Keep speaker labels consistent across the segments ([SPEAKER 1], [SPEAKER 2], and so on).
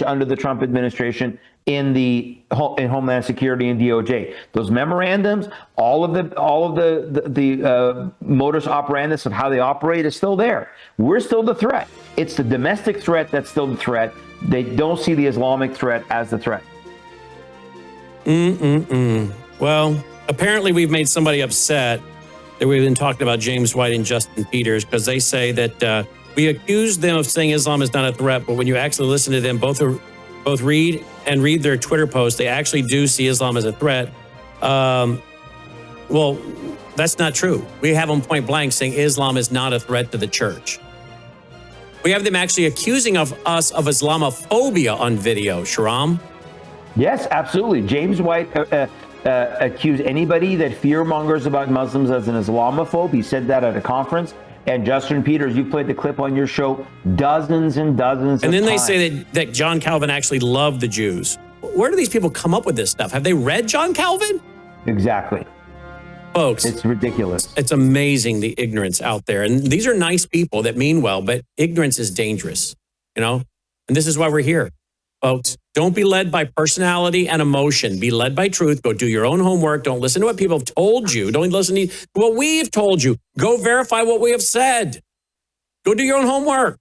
[SPEAKER 1] change under the Trump administration in Homeland Security and DOJ. Those memorandums, all of the modus operandus of how they operate is still there. We're still the threat. It's the domestic threat that's still the threat. They don't see the Islamic threat as the threat.
[SPEAKER 2] Well, apparently we've made somebody upset that we've been talking about James White and Justin Peters, because they say that we accuse them of saying Islam is not a threat, but when you actually listen to them, both read their Twitter posts, they actually do see Islam as a threat. Well, that's not true. We have them point blank saying Islam is not a threat to the church. We have them actually accusing us of Islamophobia on video, Shahram.
[SPEAKER 1] Yes, absolutely. James White accused anybody that fear mongers about Muslims as an Islamophobe. He said that at a conference. And Justin Peters, you played the clip on your show dozens and dozens
[SPEAKER 2] and
[SPEAKER 1] of times.
[SPEAKER 2] And then they say that John Calvin actually loved the Jews. Where do these people come up with this stuff? Have they read John Calvin?
[SPEAKER 1] Exactly.
[SPEAKER 2] Folks,
[SPEAKER 1] it's ridiculous.
[SPEAKER 2] It's amazing the ignorance out there. And these are nice people that mean well, but ignorance is dangerous, you know? And this is why we're here. Folks, don't be led by personality and emotion. Be led by truth. Go do your own homework. Don't listen to what people have told you. Don't listen to what we've told you. Go verify what we have said. Go do your own homework.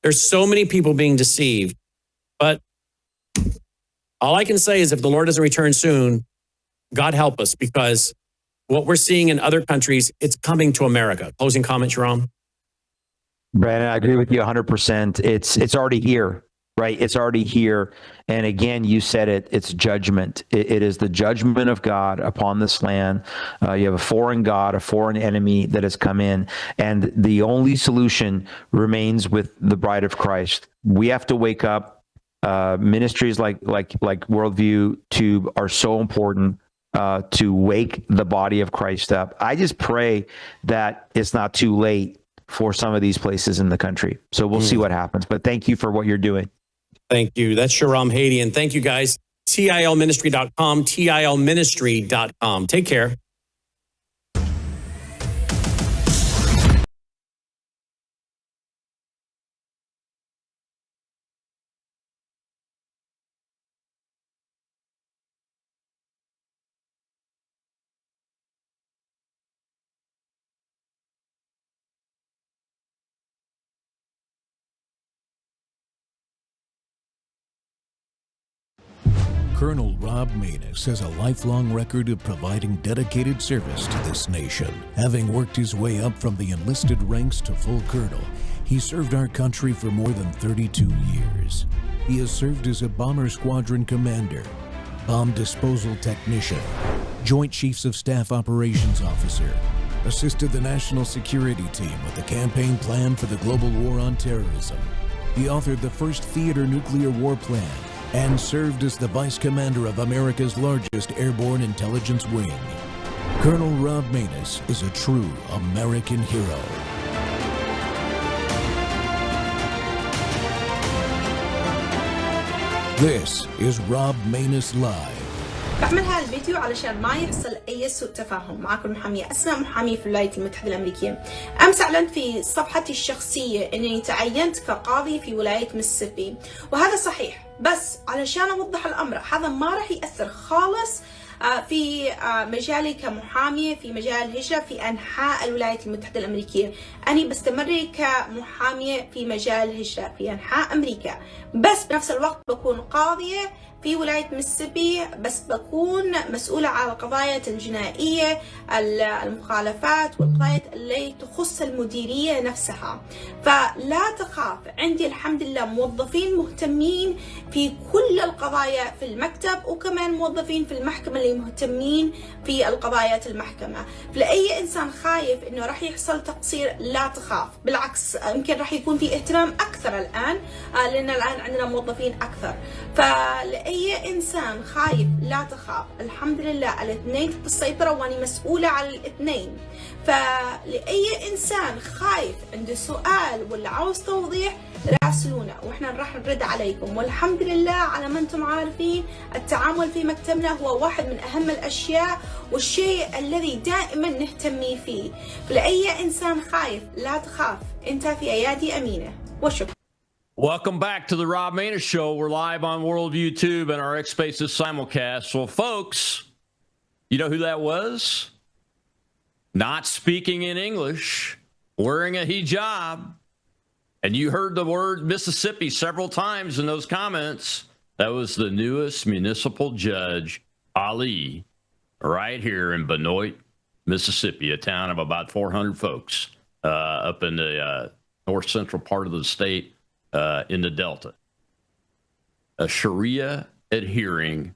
[SPEAKER 2] There's so many people being deceived. But all I can say is if the Lord doesn't return soon, God help us, because what we're seeing in other countries, it's coming to America. Closing comment, Shahram?
[SPEAKER 1] Brandon, I agree with you 100%. It's already here. Right. It's already here. And again, you said it, it's judgment. It is the judgment of God upon this land. You have a foreign God, a foreign enemy that has come in. And the only solution remains with the bride of Christ. We have to wake up. Ministries like Worldview Tube are so important to wake the body of Christ up. I just pray that it's not too late for some of these places in the country. So we'll see what happens. But thank you for what you're doing.
[SPEAKER 2] Thank you. That's Shahram Hadian. Thank you, guys. TILministry.com, TILministry.com. Take care.
[SPEAKER 3] Colonel Rob Maness has a lifelong record of providing dedicated service to this nation. Having worked his way up from the enlisted ranks to full colonel, he served our country for more than 32 years. He has served as a bomber squadron commander, bomb disposal technician, Joint Chiefs of Staff Operations Officer, assisted the national security team with the campaign plan for the global war on terrorism. He authored the first theater nuclear war plan, and served as the Vice Commander of America's largest airborne intelligence wing. Colonel Rob Maness is a true American hero. This is Rob Maness Live.
[SPEAKER 4] بعمل هذا الفيديو علشان ما يحصل أي سوء تفاهم. معكم المحامية أسماء، محامية في الولايات المتحدة الأمريكية. أمس أعلنت في صفحتي الشخصية أنني تعينت كقاضي في ولاية ميسيسيبي، وهذا صحيح، بس علشان أوضح الأمر، هذا ما راح يأثر خالص في مجالي كمحامية في مجال الهجرة في أنحاء الولايات المتحدة الأمريكية. أنا بستمر كمحامية في مجال الهجرة في أنحاء أمريكا، بس بنفس الوقت بكون قاضية في ولاية ميسيسيبي، بس بكون مسؤولة على القضايا الجنائية، المخالفات والقضايا اللي تخص المديرية نفسها. فلا تخاف، عندي الحمد لله موظفين مهتمين في كل القضايا في المكتب، وكمان موظفين في المحكمة اللي مهتمين في القضايا المحكمة. فلأي إنسان خايف إنه راح يحصل تقصير لا تخاف، بالعكس يمكن راح يكون في اهتمام أكثر الآن، لأن الآن عندنا موظفين أكثر. فلأي إنسان خايف لا تخاف، الحمد لله الاثنين تحت السيطرة وأنا مسؤولة على الاثنين. فلأي إنسان خايف عنده سؤال ولا عاوز توضيح راسلونا وإحنا راح نرد عليكم. والحمد لله على ما أنتم عارفين التعامل في مكتبنا هو واحد من أهم الأشياء والشيء الذي دائما نهتم فيه. فلأي إنسان خايف لا تخاف، أنت في أيادي أمينة. وشكرا.
[SPEAKER 5] Welcome back to the Rob Maness Show. We're live on World YouTube and our X Spaces simulcast. Well, folks, you know who that was? Not speaking in English, wearing a hijab. And you heard the word Mississippi several times in those comments. That was the newest municipal judge, Ali, right here in Benoit, Mississippi, a town of about 400 folks up in the north central part of the state. In the Delta, a Sharia adhering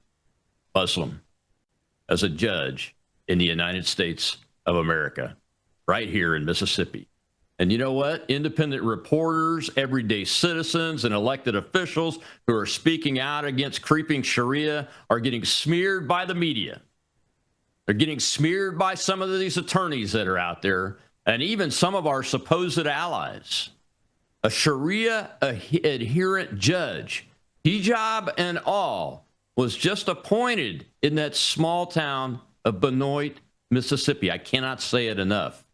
[SPEAKER 5] Muslim as a judge in the United States of America, right here in Mississippi. And you know what? Independent reporters, everyday citizens, and elected officials who are speaking out against creeping Sharia are getting smeared by the media. They're getting smeared by some of these attorneys that are out there, and even some of our supposed allies. A Sharia adherent judge, hijab and all, was just appointed in that small town of Benoit, Mississippi. I cannot say it enough.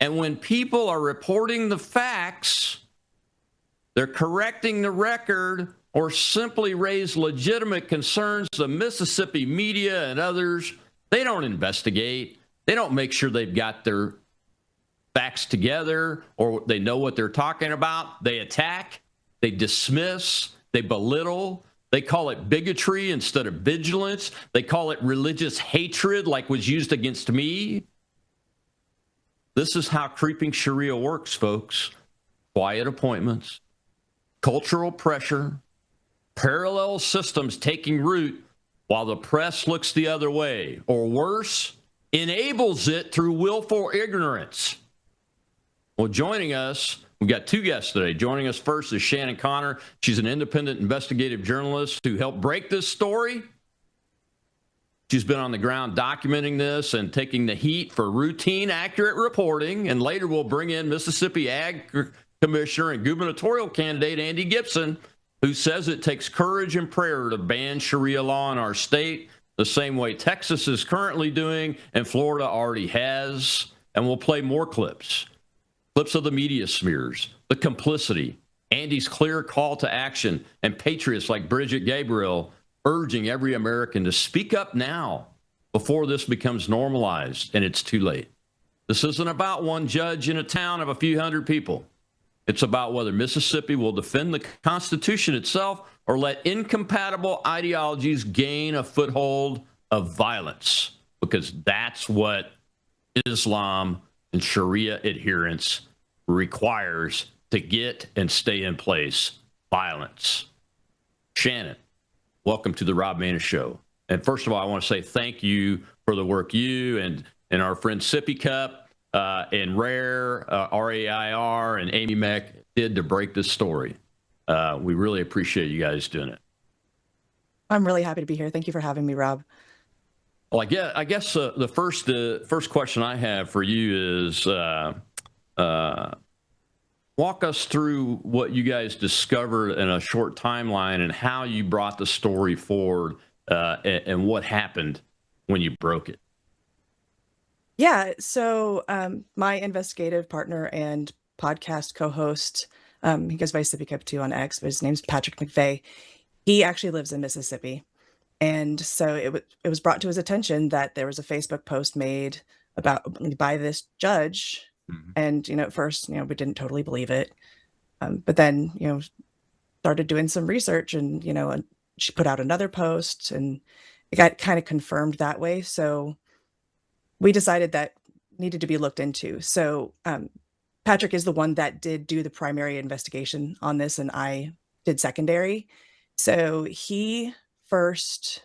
[SPEAKER 5] And when people are reporting the facts, they're correcting the record or simply raise legitimate concerns, the Mississippi media and others, they don't investigate. They don't make sure they've got their facts together or they know what they're talking about. They attack, they dismiss, they belittle. They call it bigotry instead of vigilance. They call it religious hatred like was used against me. This is how creeping Sharia works, folks. Quiet appointments, cultural pressure, parallel systems taking root while the press looks the other way, or worse, enables it through willful ignorance. Well, joining us, we've got two guests today. Joining us first is Shannon Connor. She's an independent investigative journalist who helped break this story. She's been on the ground documenting this and taking the heat for routine, accurate reporting. And later we'll bring in Mississippi Ag Commissioner and gubernatorial candidate Andy Gibson, who says it takes courage and prayer to ban Sharia law in our state, the same way Texas is currently doing and Florida already has. And we'll play more clips. Clips of the media smears, the complicity, Andy's clear call to action, and patriots like Bridget Gabriel urging every American to speak up now before this becomes normalized and it's too late. This isn't about one judge in a town of a few hundred people. It's about whether Mississippi will defend the Constitution itself or let incompatible ideologies gain a foothold of violence, because that's what Islam and Sharia adherence requires to get and stay in place: violence. Shannon, welcome to the Rob Maness Show. And first of all, I want to say thank you for the work you and our friend Sippy Cup and RAIR, RAIR, and Amy Mack did to break this story. We really appreciate you guys doing it.
[SPEAKER 6] I'm really happy to be here. Thank you for having me, Rob.
[SPEAKER 5] Well, I guess the first question I have for you is walk us through what you guys discovered in a short timeline and how you brought the story forward and what happened when you broke it.
[SPEAKER 6] Yeah, so my investigative partner and podcast co-host, he goes by Sippy Cup 2 on X, but his name's Patrick McVeigh. He actually lives in Mississippi. And so it was brought to his attention that there was a Facebook post made by this judge. Mm-hmm. And, at first, we didn't totally believe it. But then, started doing some research and, and she put out another post and it got kind of confirmed that way. So we decided that needed to be looked into. So Patrick is the one that did do the primary investigation on this, and I did secondary. So he first,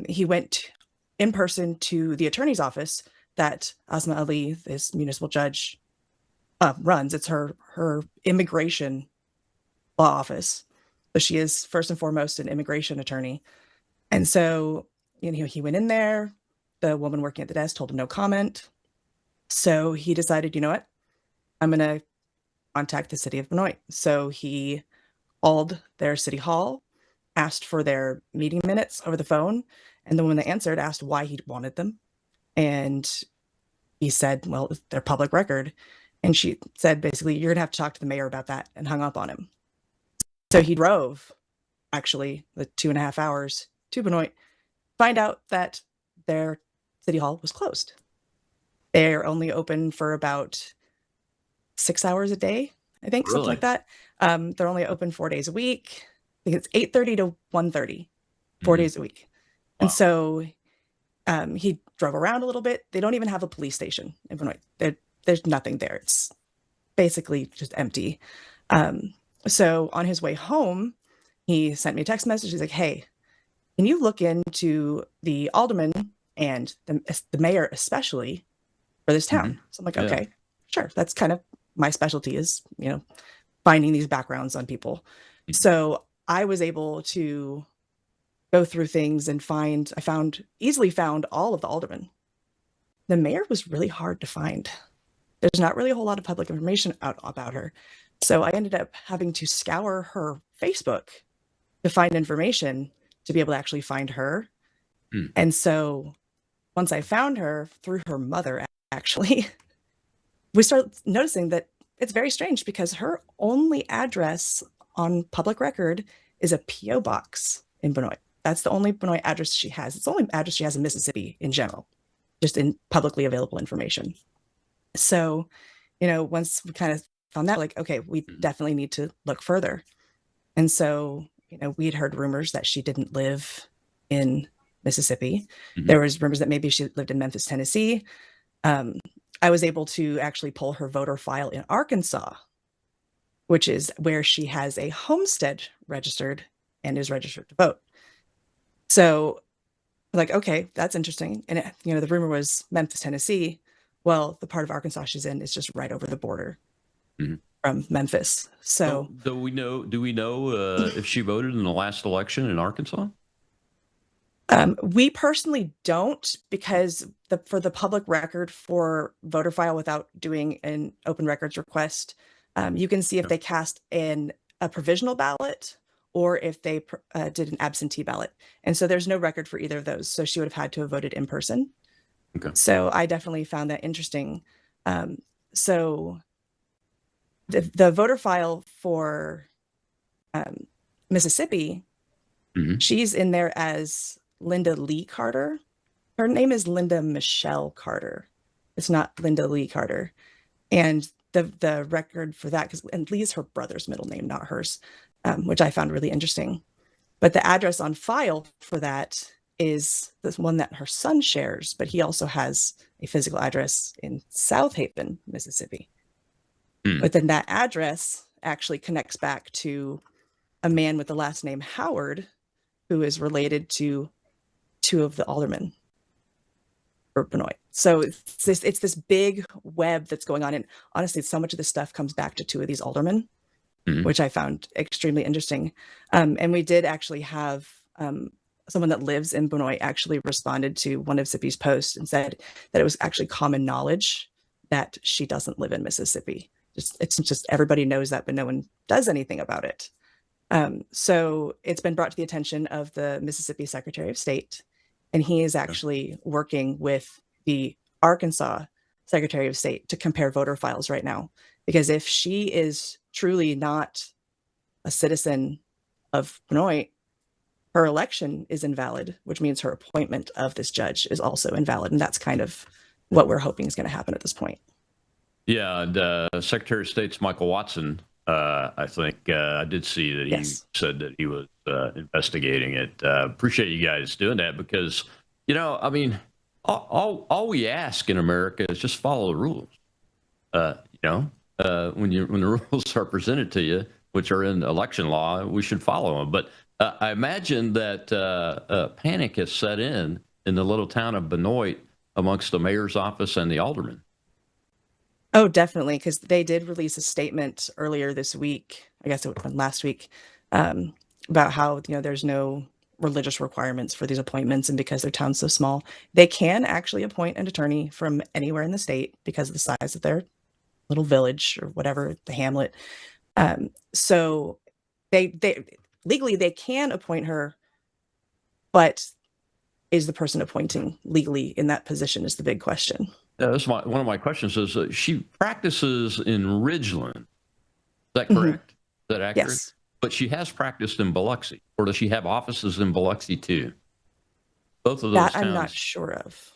[SPEAKER 6] he went in person to the attorney's office that Asma Ali, this municipal judge, runs. It's her immigration law office. So she is first and foremost an immigration attorney. And so, he went in there. The woman working at the desk told him no comment. So he decided, you know what, I'm going to contact the city of Benoit. So he called their city hall, asked for their meeting minutes over the phone. And the woman that answered asked why he wanted them. And he said, well, they're public record. And she said, basically, you're going to have to talk to the mayor about that, and hung up on him. So he drove actually the 2.5 hours to Benoit, find out that their city hall was closed. They're only open for about 6 hours a day, I think, something like that. They're only open 4 days a week. I think it's 8:30 to 1:30, 4 days a week. And so he drove around a little bit. They don't even have a police station in Benoit. There's nothing there. It's basically just empty. So on his way home, he sent me a text message. He's like, hey, can you look into the alderman and the mayor especially for this town? So I'm like, okay, sure. That's kind of my specialty is, finding these backgrounds on people. So I was able to go through things and easily found all of the aldermen. The mayor was really hard to find. There's not really a whole lot of public information out about her. So I ended up having to scour her Facebook to find information to be able to actually find her. And so once I found her through her mother, actually, we started noticing that it's very strange because her only address on public record is a P.O. box in Benoit. That's the only Benoit address she has. It's the only address she has in Mississippi in general, just in publicly available information. So, once we kind of found that, like, okay, we definitely need to look further. And so, we'd heard rumors that she didn't live in Mississippi. There was rumors that maybe she lived in Memphis, Tennessee. I was able to actually pull her voter file in Arkansas, which is where she has a homestead registered and is registered to vote. So, like, okay, that's interesting. And, the rumor was Memphis, Tennessee. Well, the part of Arkansas she's in is just right over the border from Memphis. So,
[SPEAKER 5] do we know if she voted in the last election in Arkansas?
[SPEAKER 6] We personally don't, because for the public record for voter file without doing an open records request, you can see if they cast a provisional ballot or if they did an absentee ballot. And so there's no record for either of those. So she would have had to have voted in person. Okay. So I definitely found that interesting. So the voter file for Mississippi, she's in there as Linda Lee Carter. Her name is Linda Michelle Carter. It's not Linda Lee Carter. And the record for that, and Lee is her brother's middle name, not hers, which I found really interesting. But the address on file for that is this one that her son shares, but he also has a physical address in South Haven, Mississippi. But then that address actually connects back to a man with the last name Howard, who is related to two of the aldermen for Benoit. So it's this big web that's going on. And honestly, so much of this stuff comes back to two of these aldermen, which I found extremely interesting. And we did actually have someone that lives in Benoit actually responded to one of Zippy's posts and said that it was actually common knowledge that she doesn't live in Mississippi. It's just everybody knows that, but no one does anything about it. So it's been brought to the attention of the Mississippi Secretary of State, and he is actually working with the Arkansas Secretary of State to compare voter files right now. Because if she is truly not a citizen of Benoit, her election is invalid, which means her appointment of this judge is also invalid. And that's kind of what we're hoping is going to happen at this point.
[SPEAKER 5] Yeah, the Secretary of State's Michael Watson, I think I did see that he said that he was investigating it. Appreciate you guys doing that because, I mean, all we ask in America is just follow the rules. When the rules are presented to you, which are in election law, we should follow them. But I imagine that panic has set in the little town of Benoit amongst the mayor's office and the aldermen.
[SPEAKER 6] Oh, definitely, because they did release a statement earlier this week, I guess it was last week, about how there's no religious requirements for these appointments, and because their town's so small, they can actually appoint an attorney from anywhere in the state because of the size of their little village or whatever, the hamlet. So they legally they can appoint her, but is the person appointing legally in that position is the big question.
[SPEAKER 5] That's one of my questions is she practices in Ridgeland. Is that correct? Is that accurate?
[SPEAKER 6] Yes.
[SPEAKER 5] but she has practiced in Biloxi, or does she have offices in Biloxi too? Both of those
[SPEAKER 6] That
[SPEAKER 5] towns.
[SPEAKER 6] I'm not sure of.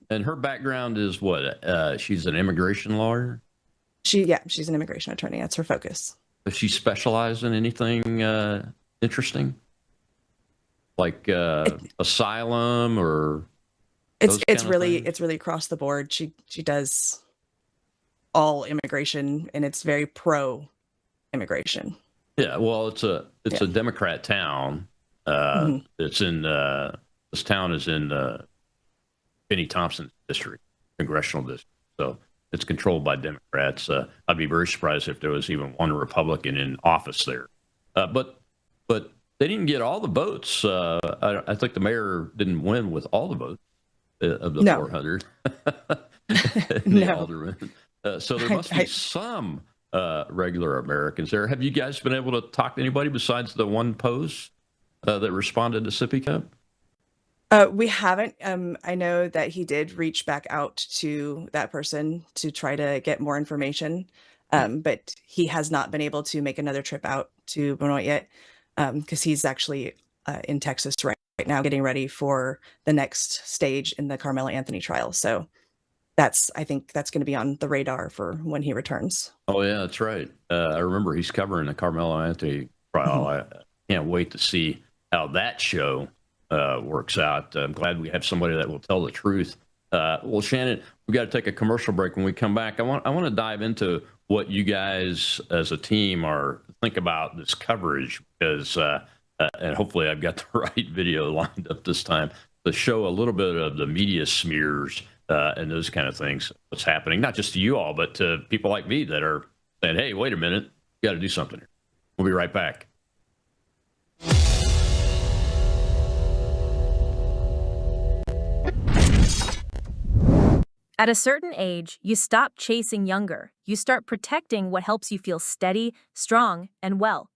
[SPEAKER 5] And her background is what? She's an immigration lawyer.
[SPEAKER 6] She's an immigration attorney. That's her focus.
[SPEAKER 5] Does she specialize in anything interesting, like asylum or?
[SPEAKER 6] It's really across the board. She does all immigration, and it's very pro immigration.
[SPEAKER 5] Yeah, well, it's a Democrat town. It's in this town is in Benny Thompson's district, congressional district. So it's controlled by Democrats. I'd be very surprised if there was even one Republican in office there. But they didn't get all the votes. I think the mayor didn't win with all the votes of the 400. The alderman. So there must be some regular Americans there. Have you guys been able to talk to anybody besides the one post that responded to Sippy Cup?
[SPEAKER 6] We haven't. I know that he did reach back out to that person to try to get more information, but he has not been able to make another trip out to Benoit yet, because he's actually in Texas right now getting ready for the next stage in the Carmelo Anthony trial. So I think that's going to be on the radar for when he returns.
[SPEAKER 5] Oh, yeah, that's right. I remember he's covering the Carmelo Anthony trial. I can't wait to see how that show works out. I'm glad we have somebody that will tell the truth. Well, Shannon, we got to take a commercial break. When we come back, I want to dive into what you guys as a team think about this coverage, because and hopefully I've got the right video lined up this time to show a little bit of the media smears and those kind of things, what's happening, not just to you all, but to people like me that are saying, hey, wait a minute, you got to do something here. We'll be right back.
[SPEAKER 7] At a certain age, you stop chasing younger. You start protecting what helps you feel steady, strong, and well.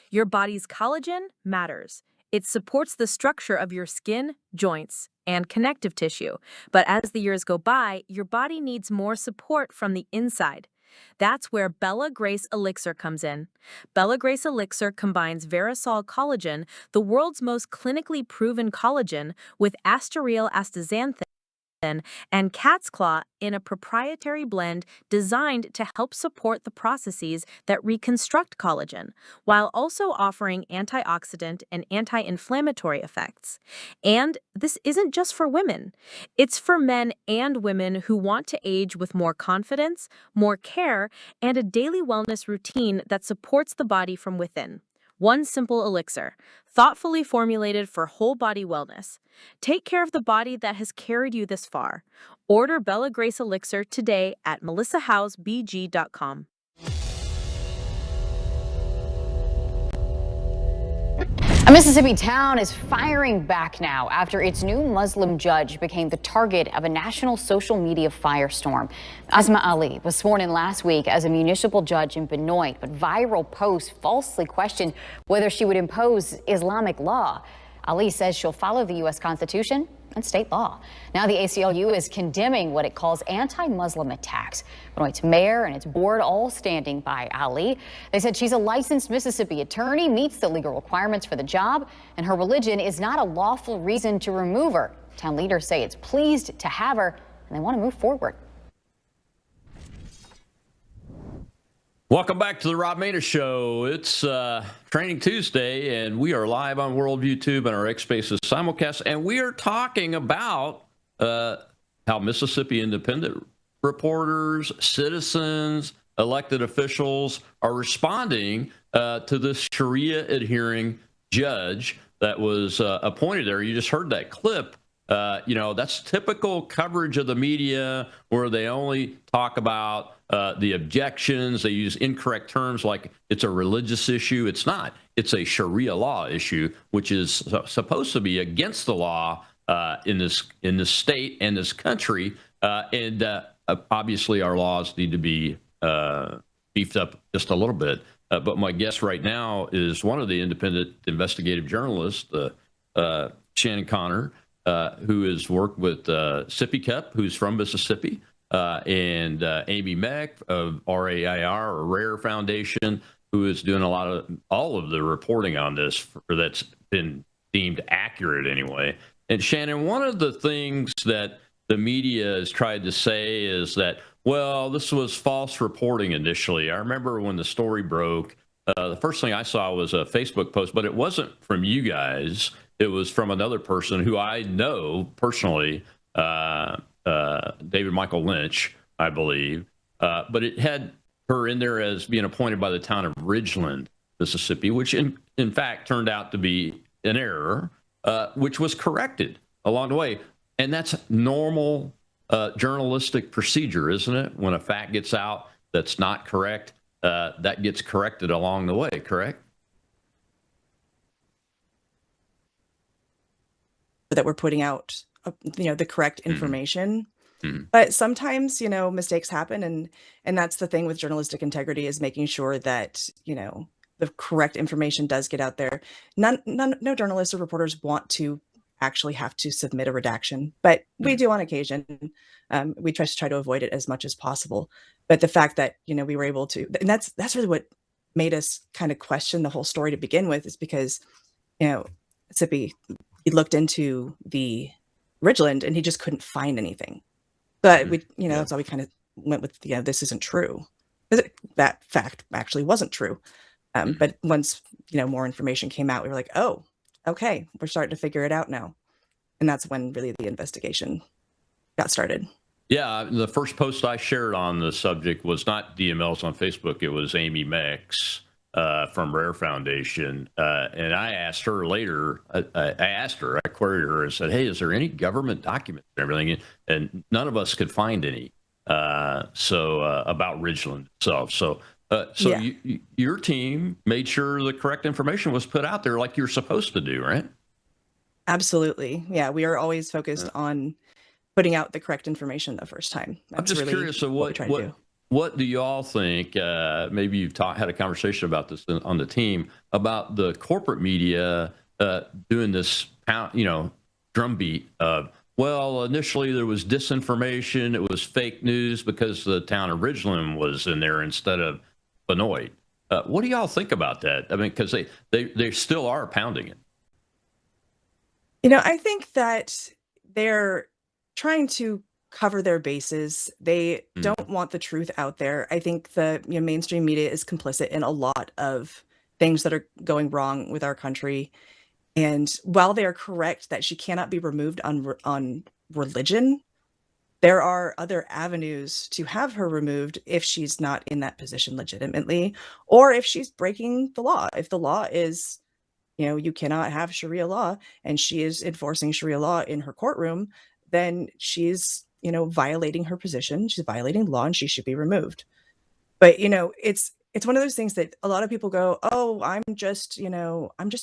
[SPEAKER 7] Your body's collagen matters. It supports the structure of your skin, joints, and connective tissue. But as the years go by, your body needs more support from the inside. That's where Bella Grace Elixir comes in. Bella Grace Elixir combines Verisol collagen, the world's most clinically proven collagen, with Asteryl astaxanthin and cat's claw in a proprietary blend designed to help support the processes that reconstruct collagen, while also offering antioxidant and anti-inflammatory effects. And this isn't just for women. It's for men and women who want to age with more confidence, more care, and a daily wellness routine that supports the body from within. One simple elixir, thoughtfully formulated for whole body wellness. Take care of the body that has carried you this far. Order Bella Grace Elixir today at melissahousebg.com.
[SPEAKER 8] A Mississippi town is firing back now after its new Muslim judge became the target of a national social media firestorm. Asma Ali was sworn in last week as a municipal judge in Benoit, but viral posts falsely questioned whether she would impose Islamic law. Ali says she'll follow the U.S. Constitution and state law. Now the ACLU is condemning what it calls anti-Muslim attacks. Benoit's mayor and its board all standing by Ali. They said she's a licensed Mississippi attorney, meets the legal requirements for the job, and her religion is not a lawful reason to remove her. Town leaders say it's pleased to have her, and they want to move forward.
[SPEAKER 5] Welcome back to the Rob Maness Show. It's Training Tuesday, and we are live on Worldview Tube and our X Spaces simulcast, and we are talking about how Mississippi independent reporters, citizens, elected officials are responding to this Sharia-adhering judge that was appointed there. You just heard that clip. That's typical coverage of the media where they only talk about the objections. They use incorrect terms like it's a religious issue. It's not. It's a Sharia law issue, which is supposed to be against the law in this state and this country. And obviously, our laws need to be beefed up just a little bit. But my guest right now is one of the independent investigative journalists, Shannon Connor, who has worked with Sippy Cup, who's from Mississippi, and Amy Meck of RAIR, or Rare Foundation. who is doing all of the reporting on this that's been deemed accurate anyway. And Shannon, one of the things that the media has tried to say is that, well, this was false reporting initially. I remember when the story broke, the first thing I saw was a Facebook post, but it wasn't from you guys. It was from another person who I know personally, David Michael Lynch, I believe. But it had her in there as being appointed by the town of Ridgeland, Mississippi, which in fact turned out to be an error, which was corrected along the way. And that's normal journalistic procedure, isn't it? When a fact gets out that's not correct, that gets corrected along the way, correct?
[SPEAKER 6] That we're putting out, the correct information. But sometimes, mistakes happen, and that's the thing with journalistic integrity, is making sure that, the correct information does get out there. No journalists or reporters want to actually have to submit a redaction, but we do on occasion. We try to avoid it as much as possible. But the fact that, we were able to, and that's really what made us kind of question the whole story to begin with, is because, Sippy, he looked into the Ridgeland and he just couldn't find anything. But we, that's why we kind of went with, this isn't true. That fact actually wasn't true. But once, more information came out, we were like, oh, okay, we're starting to figure it out now. And that's when really the investigation got started.
[SPEAKER 5] Yeah, the first post I shared on the subject was not DML's on Facebook. It was Amy Mex from Rare Foundation. And I asked her later, I queried her and said, hey, is there any government documents and everything? And none of us could find any. About Ridgeland itself. So
[SPEAKER 6] Yeah.
[SPEAKER 5] your team made sure the correct information was put out there like you're supposed to do, right?
[SPEAKER 6] Absolutely. Yeah, we are always focused on putting out the correct information the first time.
[SPEAKER 5] I'm just curious of what do you all think? Maybe you've had a conversation about this on the team about the corporate media doing this, drumbeat of, well, initially there was disinformation, it was fake news because the town of Ridgeland was in there instead of Benoit. What do y'all think about that? I mean, because they still are pounding it.
[SPEAKER 6] I think that they're trying to cover their bases. They don't want the truth out there. I think the mainstream media is complicit in a lot of things that are going wrong with our country. And while they are correct that she cannot be removed on religion, there are other avenues to have her removed if she's not in that position legitimately, or if she's breaking the law. If the law is, you cannot have Sharia law, and she is enforcing Sharia law in her courtroom, then she's, violating her position. She's violating law, and she should be removed. But, it's one of those things that a lot of people go, oh, I'm just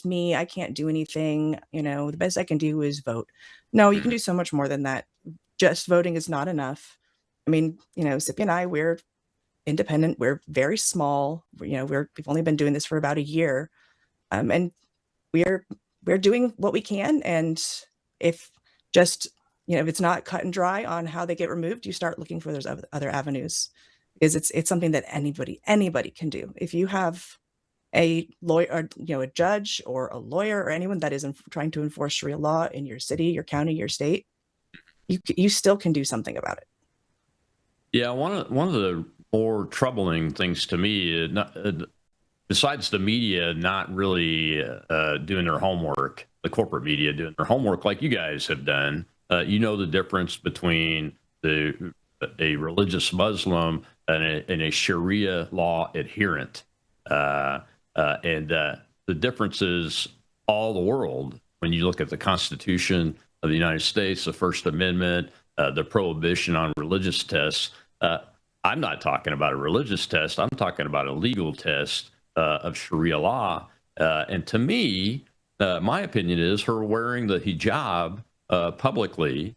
[SPEAKER 6] me. I can't do anything. The best I can do is vote. No, you can do so much more than that. Just voting is not enough. I mean, Sippy and I, we're independent. We're very small. We've only been doing this for about a year. And we're doing what we can. And if just, if it's not cut and dry on how they get removed, you start looking for those other avenues, because it's something that anybody can do. If you have a lawyer, or, a judge or a lawyer or anyone that is trying to enforce Sharia law in your city, your county, your state, you still can do something about it.
[SPEAKER 5] Yeah, one of the more troubling things to me, besides the media not really doing their homework, the corporate media doing their homework like you guys have done, the difference between a religious Muslim and a Sharia law adherent, and the difference is all the world. When you look at the Constitution of the United States, the First Amendment, the prohibition on religious tests. I'm not talking about a religious test. I'm talking about a legal test of Sharia law. And to me, my opinion is her wearing the hijab publicly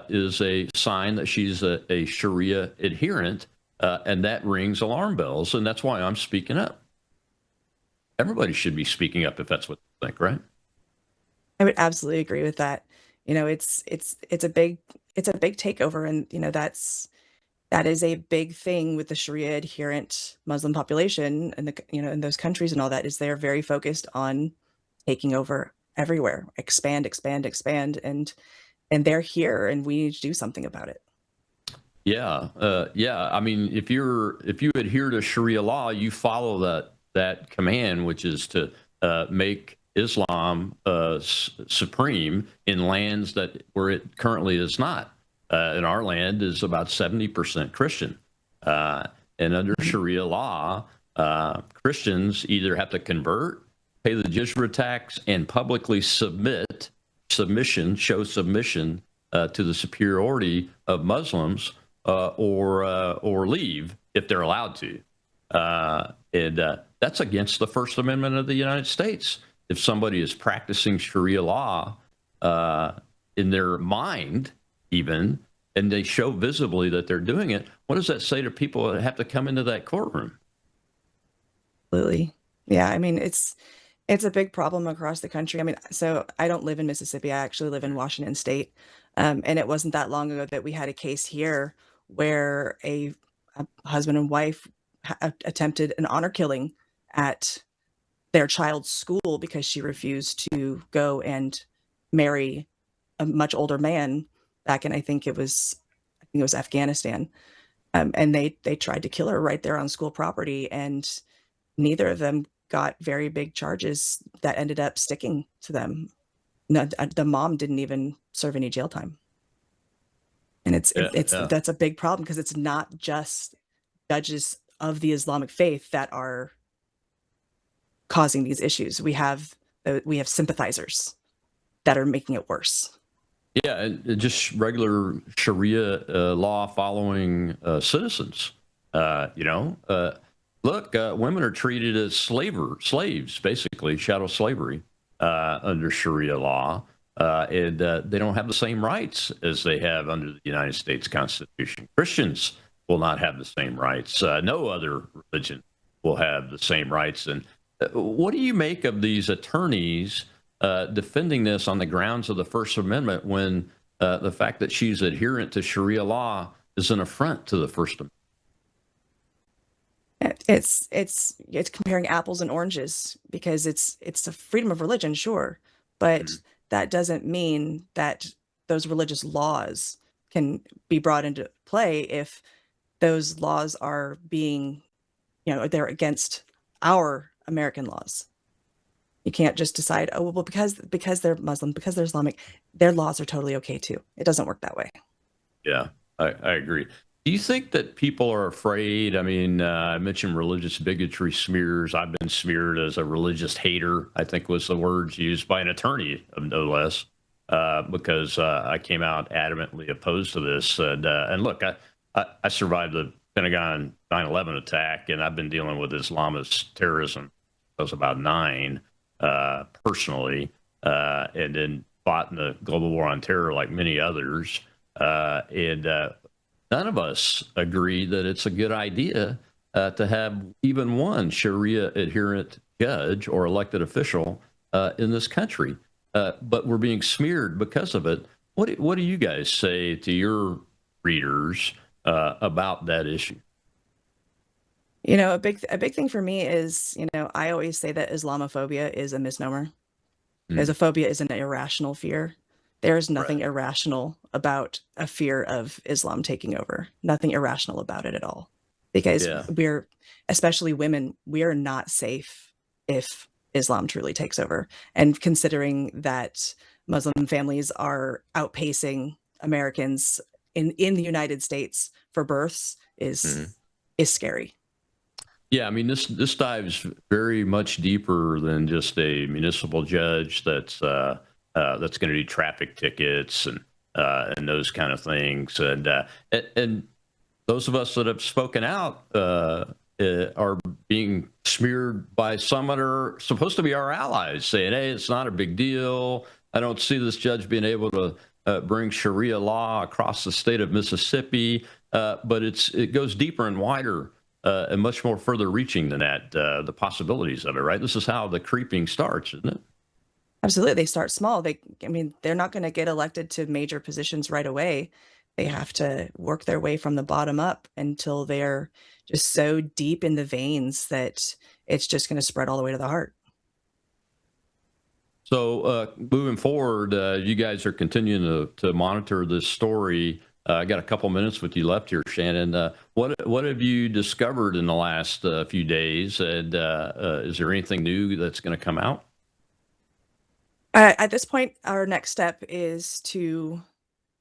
[SPEAKER 5] is a sign that she's a Sharia adherent, and that rings alarm bells. And that's why I'm speaking up. Everybody should be speaking up if that's what they think, right?
[SPEAKER 6] I would absolutely agree with that. It's a big takeover, and that's That is a big thing with the Sharia adherent Muslim population and in those countries and all that is they're very focused on taking over everywhere, expand, expand, expand, and they're here, and we need to do something about it.
[SPEAKER 5] Yeah. I mean, if you adhere to Sharia law, you follow that command, which is to make Islam supreme in lands where it currently is not. In our land is about 70% Christian, and under Sharia law, Christians either have to convert, pay the jizya tax, and publicly show submission to the superiority of Muslims, or leave if they're allowed to. And that's against the First Amendment of the United States. If somebody is practicing Sharia law in their mind, even, and they show visibly that they're doing it, what does that say to people that have to come into that courtroom?
[SPEAKER 6] Absolutely. Yeah, I mean, it's a big problem across the country. I mean, so I don't live in Mississippi. I actually live in Washington State. And it wasn't that long ago that we had a case here where a husband and wife attempted an honor killing at their child's school because she refused to go and marry a much older man back in, I think it was Afghanistan. And they tried to kill her right there on school property, and neither of them got very big charges that ended up sticking to them. No, the mom didn't even serve any jail time. And that's a big problem because it's not just judges of the Islamic faith that are causing these issues. We have sympathizers that are making it worse.
[SPEAKER 5] Yeah, and just regular Sharia law following citizens. Look, women are treated as slaves, basically, chattel slavery under Sharia law. And they don't have the same rights as they have under the United States Constitution. Christians will not have the same rights. No other religion will have the same rights. And what do you make of these attorneys defending this on the grounds of the First Amendment when the fact that she's adherent to Sharia law is an affront to the First Amendment?
[SPEAKER 6] It's comparing apples and oranges because it's a freedom of religion, sure, but that doesn't mean that those religious laws can be brought into play if those laws are being, they're against our American laws. You can't just decide, oh, well, because they're Muslim, because they're Islamic, their laws are totally okay too. It doesn't work that way.
[SPEAKER 5] Yeah, I agree. Do you think that people are afraid? I mean, I mentioned religious bigotry smears. I've been smeared as a religious hater, I think was the words used by an attorney, no less, because I came out adamantly opposed to this. And look, I survived the Pentagon 9/11 attack, and I've been dealing with Islamist terrorism. I was about 9 personally, and then fought in the global war on terror like many others. None of us agree that it's a good idea to have even one Sharia adherent judge or elected official in this country, but we're being smeared because of it. What do you guys say to your readers about that issue?
[SPEAKER 6] A big thing for me is, I always say that Islamophobia is a misnomer. Because a phobia is an irrational fear. There is nothing irrational about a fear of Islam taking over. Nothing irrational about it at all. Because we're, especially women, we are not safe if Islam truly takes over. And considering that Muslim families are outpacing Americans in the United States for births is scary.
[SPEAKER 5] Yeah, I mean, this dives very much deeper than just a municipal judge that's going to do traffic tickets and those kind of things. And those of us that have spoken out are being smeared by some that are supposed to be our allies, saying, "Hey, it's not a big deal. I don't see this judge being able to bring Sharia law across the state of Mississippi." But it goes deeper and wider and much more further reaching than that. The possibilities of it, right? This is how the creeping starts, isn't it?
[SPEAKER 6] Absolutely. They start small. They're not going to get elected to major positions right away. They have to work their way from the bottom up until they're just so deep in the veins that it's just going to spread all the way to the heart.
[SPEAKER 5] So moving forward, you guys are continuing to monitor this story. I got a couple minutes with you left here, Shannon. What have you discovered in the last few days? And is there anything new that's going to come out?
[SPEAKER 6] At this point, our next step is to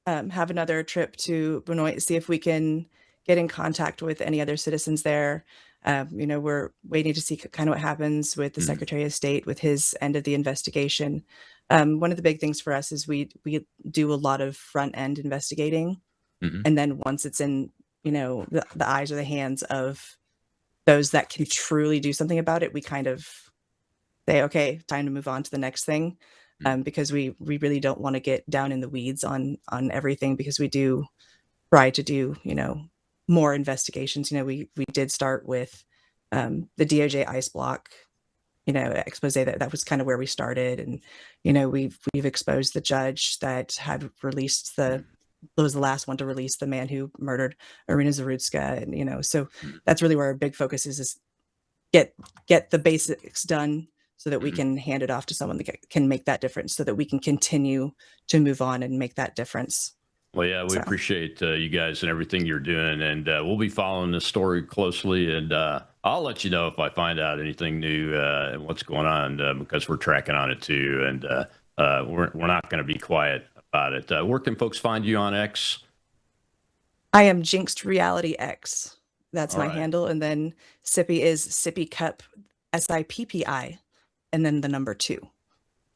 [SPEAKER 6] have another trip to Benoit, see if we can get in contact with any other citizens there. We're waiting to see kind of what happens with the Secretary of State with his end of the investigation. One of the big things for us is we do a lot of front end investigating. And then once it's in, the eyes or the hands of those that can truly do something about it, we kind of say, okay, time to move on to the next thing. Because we really don't want to get down in the weeds on everything, because we do try to do, more investigations. We did start with the DOJ ICE block, expose. That was kind of where we started. And, we've exposed the judge that had released was the last one to release the man who murdered Irina Zarutska. And, so that's really where our big focus is get the basics done, so that we can hand it off to someone that can make that difference, so that we can continue to move on and make that difference.
[SPEAKER 5] Well, yeah, we appreciate you guys and everything you're doing, and we'll be following this story closely, and I'll let you know if I find out anything new and what's going on, because we're tracking on it too, and we're not going to be quiet about it. Where can folks find you on X?
[SPEAKER 6] I am Jinxed Reality X. That's
[SPEAKER 5] All
[SPEAKER 6] my
[SPEAKER 5] right.
[SPEAKER 6] handle, and then Sippy is Sippy Cup, SIPPI, and then the number 2.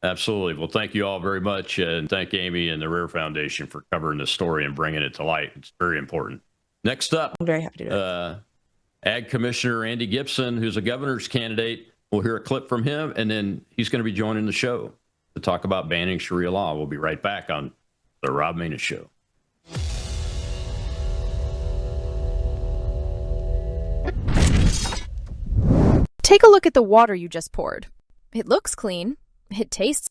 [SPEAKER 5] Absolutely. Well, thank you all very much. And thank Amy and the Rare Foundation for covering this story and bringing it to light. It's very important. Next up,
[SPEAKER 6] I'm very happy to do it.
[SPEAKER 5] Ag Commissioner Andy Gibson, who's a governor's candidate. We'll hear a clip from him, and then he's going to be joining the show to talk about banning Sharia law. We'll be right back on The Rob Maness Show.
[SPEAKER 7] Take a look at the water you just poured. It looks clean. It tastes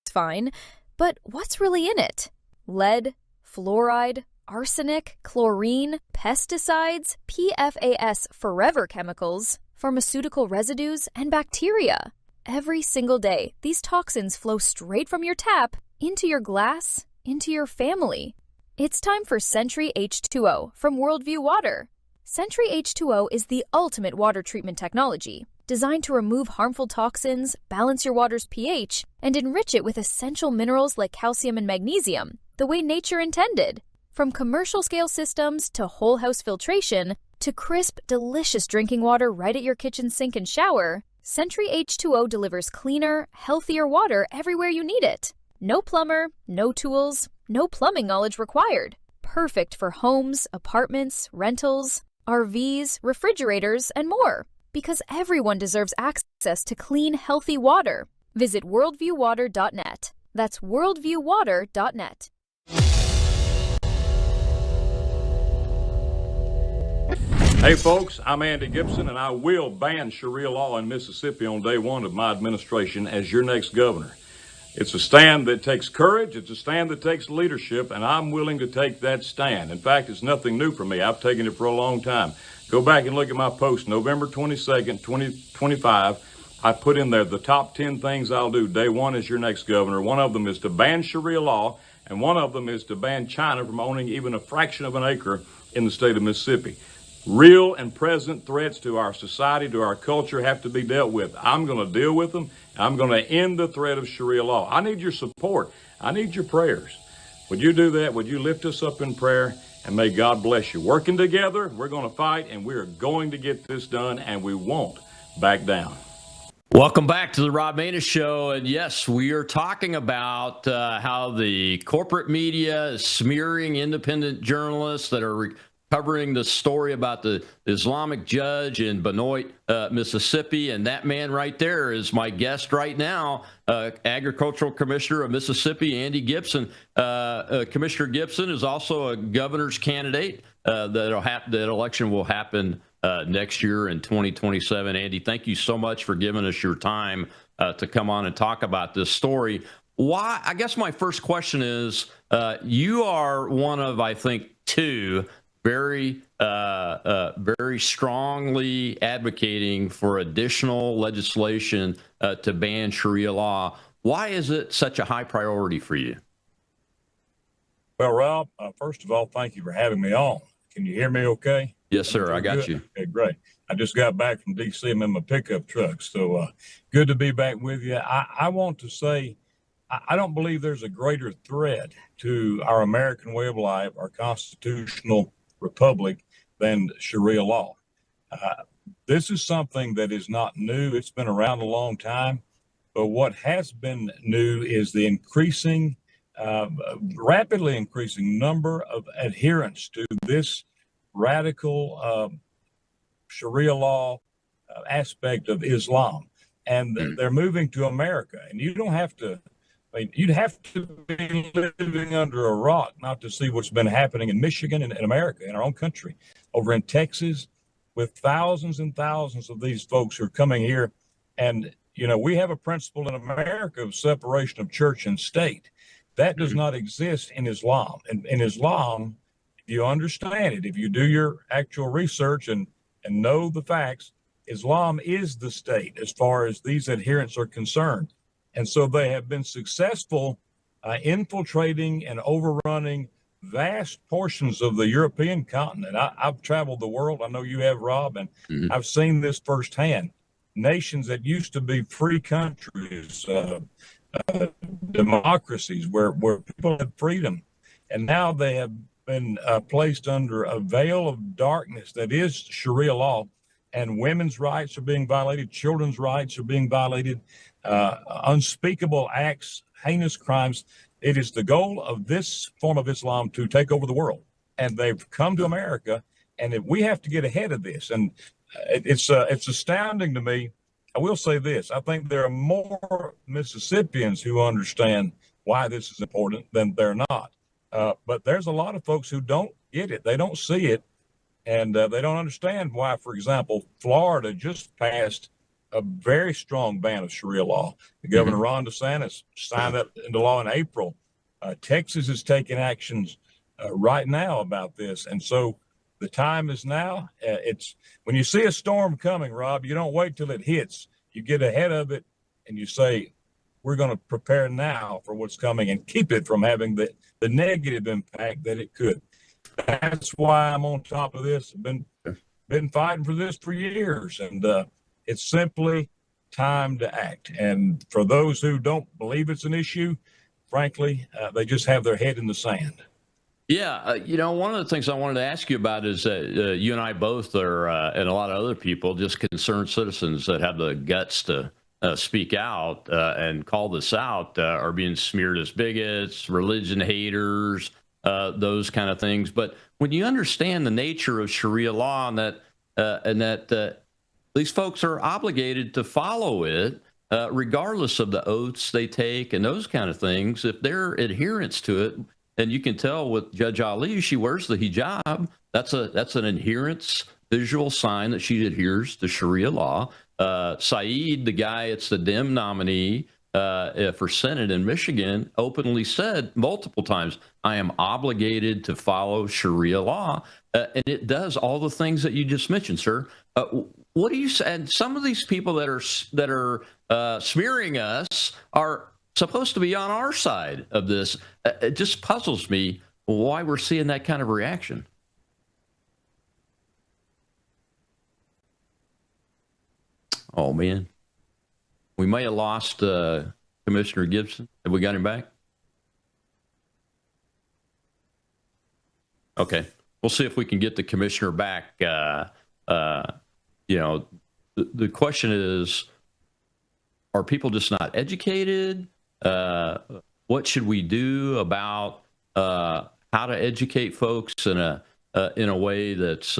[SPEAKER 7] fine. But what's really in it? Lead, fluoride, arsenic, chlorine, pesticides, PFAS forever chemicals, pharmaceutical residues, and bacteria. Every single day, these toxins flow straight from your tap into your glass, into your family. It's time for Sentry H2O from Worldview Water. Sentry H2O is the ultimate water treatment technology, designed to remove harmful toxins, balance your water's pH, and enrich it with essential minerals like calcium and magnesium, the way nature intended. From commercial-scale systems to whole house filtration to crisp, delicious drinking water right at your kitchen sink and shower, Sentry H2O delivers cleaner, healthier water everywhere you need it. No plumber, no tools, no plumbing knowledge required. Perfect for homes, apartments, rentals, RVs, refrigerators, and more. Because everyone deserves access to clean, healthy water. Visit worldviewwater.net. That's worldviewwater.net.
[SPEAKER 9] Hey folks, I'm Andy Gibson, and I will ban Sharia law in Mississippi on day one of my administration as your next governor. It's a stand that takes courage, it's a stand that takes leadership, and I'm willing to take that stand. In fact, it's nothing new for me. I've taken it for a long time. Go back and look at my post, November 22nd, 2025. I put in there the top 10 things I'll do day one as your next governor. One of them is to ban Sharia law, and one of them is to ban China from owning even a fraction of an acre in the state of Mississippi. Real and present threats to our society, to our culture, have to be dealt with. I'm going to deal with them. I'm going to end the threat of Sharia law. I need your support. I need your prayers. Would you do that? Would you lift us up in prayer? And may God bless you. Working together, we're going to fight, and we are going to get this done, and we won't back down.
[SPEAKER 5] Welcome back to the Rob Maness Show. And yes, we are talking about how the corporate media is smearing independent journalists that are covering the story about the Islamic judge in Benoit, Mississippi. And that man right there is my guest right now, Agricultural Commissioner of Mississippi, Andy Gibson. Commissioner Gibson is also a governor's candidate. That election will happen next year in 2027. Andy, thank you so much for giving us your time to come on and talk about this story. why? I guess my first question is, you are one of, I think, two very, very strongly advocating for additional legislation to ban Sharia law. Why is it such a high priority for you?
[SPEAKER 9] Well, Rob, first of all, thank you for having me on. Can you hear me okay?
[SPEAKER 5] Yes, sir. I got
[SPEAKER 9] Good?
[SPEAKER 5] you.
[SPEAKER 9] Okay, great. I just got back from D.C. I'm in my pickup truck, so good to be back with you. I want to say I don't believe there's a greater threat to our American way of life, our constitutional republic, than Sharia law. This is something that is not new. It's been around a long time. But what has been new is the rapidly increasing number of adherents to this radical Sharia law aspect of Islam. And they're moving to America. And you don't have to, I mean, you'd have to be living under a rock not to see what's been happening in Michigan and in America, in our own country, over in Texas, with thousands and thousands of these folks who are coming here. And, you know, we have a principle in America of separation of church and state. That does not exist in Islam. And in Islam, if you understand it, if you do your actual research and know the facts, Islam is the state as far as these adherents are concerned. And so they have been successful infiltrating and overrunning vast portions of the European continent. I've traveled the world. I know you have, Rob, and I've seen this firsthand. Nations that used to be free countries, democracies where people had freedom, and now they have been placed under a veil of darkness that is Sharia law, and women's rights are being violated, children's rights are being violated, unspeakable acts, heinous crimes. It is the goal of this form of Islam to take over the world, and they've come to America, and we have to get ahead of this. And it's astounding to me. I will say this: I think there are more Mississippians who understand why this is important than they're not. But there's a lot of folks who don't get it. They don't see it, and they don't understand why, for example, Florida just passed a very strong ban of Sharia law. The Governor Ron DeSantis signed that into law in April. Texas is taking actions right now about this. And so the time is now. It's when you see a storm coming, Rob, you don't wait till it hits. You get ahead of it and you say, we're going to prepare now for what's coming and keep it from having the negative impact that it could. That's why I'm on top of this. I've been fighting for this for years, and it's simply time to act. And for those who don't believe it's an issue, frankly, they just have their head in the sand.
[SPEAKER 5] Yeah, you know, one of the things I wanted to ask you about is that you and I both are, and a lot of other people, just concerned citizens that have the guts to speak out and call this out, are being smeared as bigots, religion haters, those kind of things. But when you understand the nature of Sharia law and that these folks are obligated to follow it, regardless of the oaths they take and those kind of things, if they're adherents to it, and you can tell with Judge Ali, she wears the hijab. That's an adherence visual sign that she adheres to Sharia law. Saeed, the guy, it's the Dem nominee for Senate in Michigan, openly said multiple times, I am obligated to follow Sharia law. And it does all the things that you just mentioned, sir. What do you say? And some of these people that are smearing us are supposed to be on our side of this. It just puzzles me why we're seeing that kind of reaction. Oh, man. We may have lost Commissioner Gibson. Have we got him back? Okay. We'll see if we can get the commissioner back. You know, the question is, are people just not educated? What should we do about how to educate folks in a way that's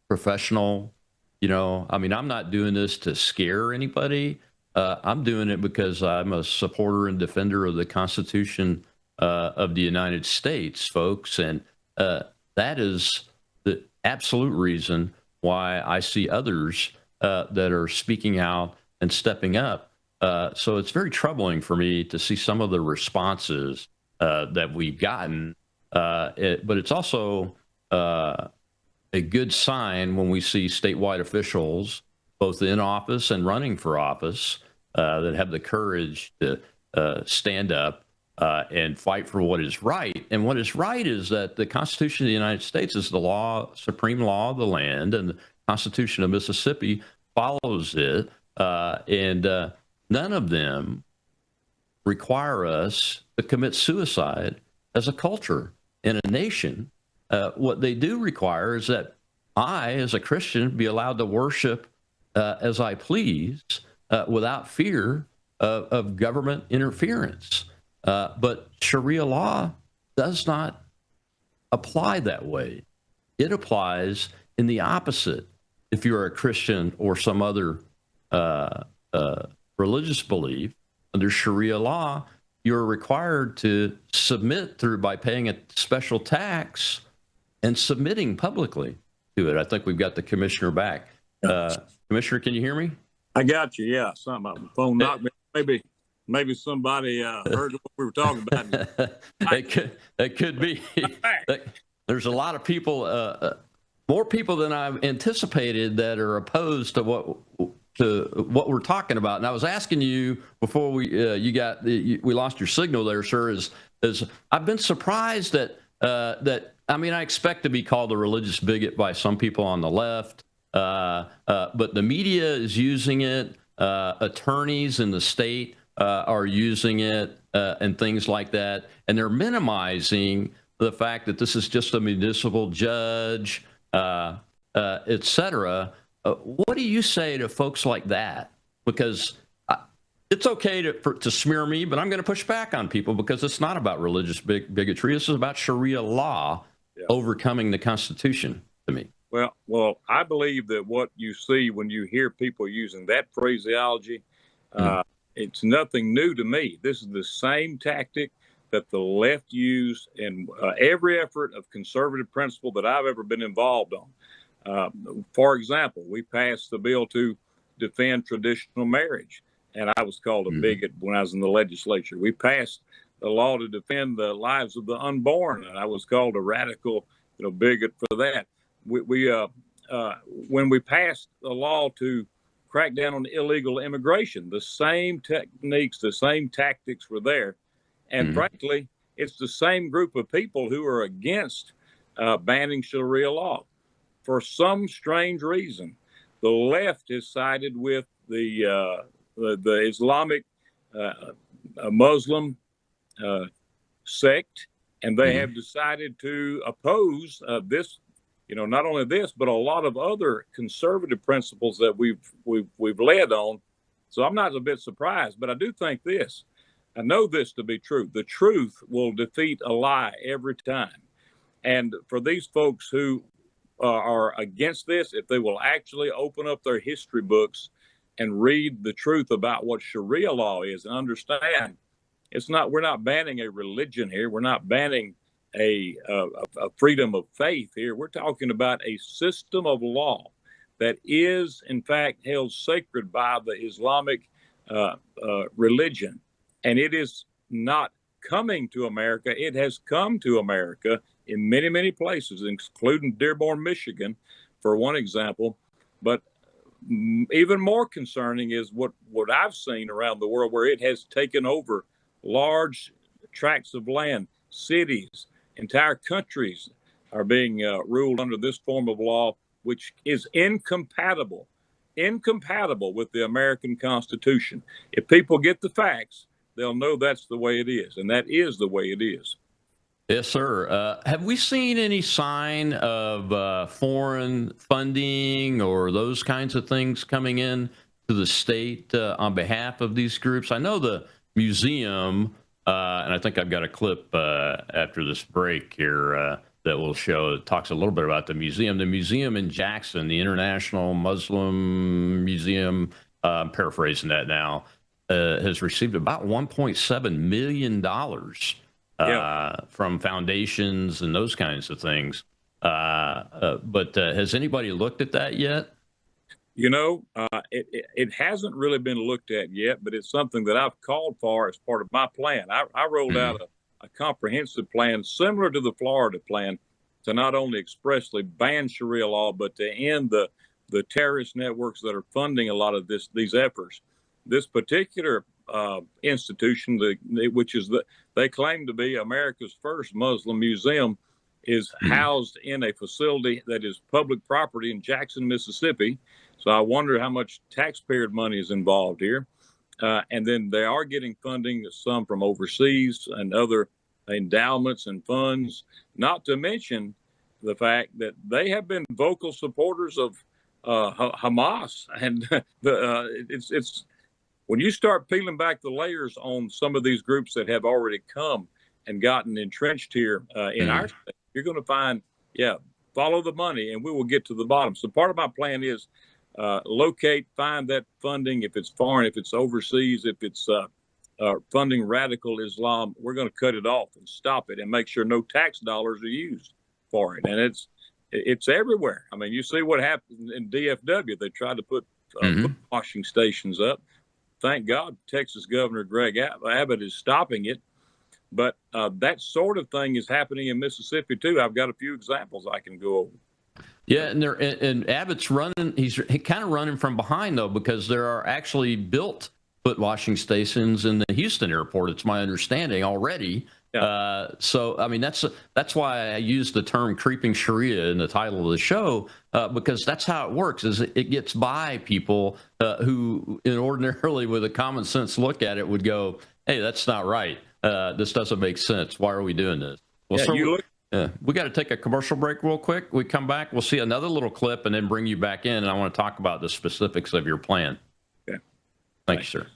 [SPEAKER 5] professional? You know, I mean, I'm not doing this to scare anybody. I'm doing it because I'm a supporter and defender of the Constitution of the United States, folks. And that is the absolute reason why I see others that are speaking out and stepping up So it's very troubling for me to see some of the responses that we've gotten. But it's also a good sign when we see statewide officials, both in office and running for office, that have the courage to stand up and fight for what is right. And what is right is that the Constitution of the United States is the law, supreme law of the land, and the Constitution of Mississippi follows it. And none of them require us to commit suicide as a culture in a nation. What they do require is that I, as a Christian, be allowed to worship as I please without fear of government interference. But Sharia law does not apply that way. It applies in the opposite. If you're a Christian or some other religious belief, under Sharia law, you're required to submit by paying a special tax and submitting publicly to it. I think we've got the commissioner back. Commissioner, can you hear me?
[SPEAKER 9] I got you. Yeah, something on the phone knocked me. Maybe somebody heard what we were talking about.
[SPEAKER 5] That could be. There's a lot of people, more people than I've anticipated, that are opposed to what we're talking about. And I was asking you before we lost your signal there, sir. Is I've been surprised that I mean, I expect to be called a religious bigot by some people on the left, but the media is using it. Attorneys in the state are using it, and things like that, and they're minimizing the fact that this is just a municipal judge, et cetera. What do you say to folks like that? Because it's okay to smear me, but I'm going to push back on people because it's not about religious bigotry. This is about Sharia law overcoming the Constitution to me.
[SPEAKER 9] Well, I believe that what you see when you hear people using that phraseology, it's nothing new to me. This is the same tactic that the left used in every effort of conservative principle that I've ever been involved on. For example, we passed the bill to defend traditional marriage, and I was called a bigot when I was in the legislature. We passed the law to defend the lives of the unborn, and I was called a radical, bigot for that. When we passed the law to crack down on illegal immigration, the same techniques, the same tactics were there. And frankly, it's the same group of people who are against banning Sharia law. For some strange reason, the left has sided with the Islamic Muslim sect, and they have decided to oppose this. Not only this, but a lot of other conservative principles that we've led on. So I'm not a bit surprised, but I do think this. I know this to be true. The truth will defeat a lie every time. And for these folks who are against this, if they will actually open up their history books and read the truth about what Sharia law is and understand, we're not banning a religion here. We're not banning a freedom of faith here. We're talking about a system of law that is, in fact, held sacred by the Islamic religion. And it is not coming to America. It has come to America in many, many places, including Dearborn, Michigan, for one example. But even more concerning is what I've seen around the world, where it has taken over large tracts of land, cities. Entire countries are being ruled under this form of law, which is incompatible with the American Constitution. If people get the facts, they'll know that's the way it is, and that is the way it is.
[SPEAKER 5] Yes, sir. Have we seen any sign of foreign funding or those kinds of things coming in to the state on behalf of these groups? I know the museum, and I think I've got a clip after this break here that will show. It talks a little bit about the museum. The museum in Jackson, the International Muslim Museum, I'm paraphrasing that now, has received about $1.7 million from foundations and those kinds of things. But has anybody looked at that yet?
[SPEAKER 9] It hasn't really been looked at yet, but it's something that I've called for as part of my plan. I rolled out a comprehensive plan similar to the Florida plan to not only expressly ban Sharia law, but to end the terrorist networks that are funding a lot of these efforts. This particular institution, they claim to be America's first Muslim museum, is housed in a facility that is public property in Jackson, Mississippi. So I wonder how much taxpayer money is involved here. And then they are getting funding, some from overseas and other endowments and funds, not to mention the fact that they have been vocal supporters of Hamas. And it's when you start peeling back the layers on some of these groups that have already come and gotten entrenched here in our state, you're going to find, follow the money and we will get to the bottom. So part of my plan is locate, find that funding. If it's foreign, if it's overseas, if it's funding radical Islam, we're going to cut it off and stop it and make sure no tax dollars are used for it. And it's everywhere. I mean, you see what happened in DFW. They tried to put washing stations up. Thank God, Texas Governor Greg Abbott is stopping it. But that sort of thing is happening in Mississippi too. I've got a few examples I can go over.
[SPEAKER 5] Yeah, and Abbott's running. He's kind of running from behind though, because there are actually built foot washing stations in the Houston airport. It's my understanding already. Yeah. So I mean that's why I use the term "creeping Sharia" in the title of the show, because that's how it works. Is it gets by people who, ordinarily with a common sense look at it, would go, "Hey, that's not right. This doesn't make sense. Why are we doing this?" Well, we got to take a commercial break real quick. We come back, we'll see another little clip, and then bring you back in. And I want to talk about the specifics of your plan.
[SPEAKER 9] Okay.
[SPEAKER 5] Thank you, sir.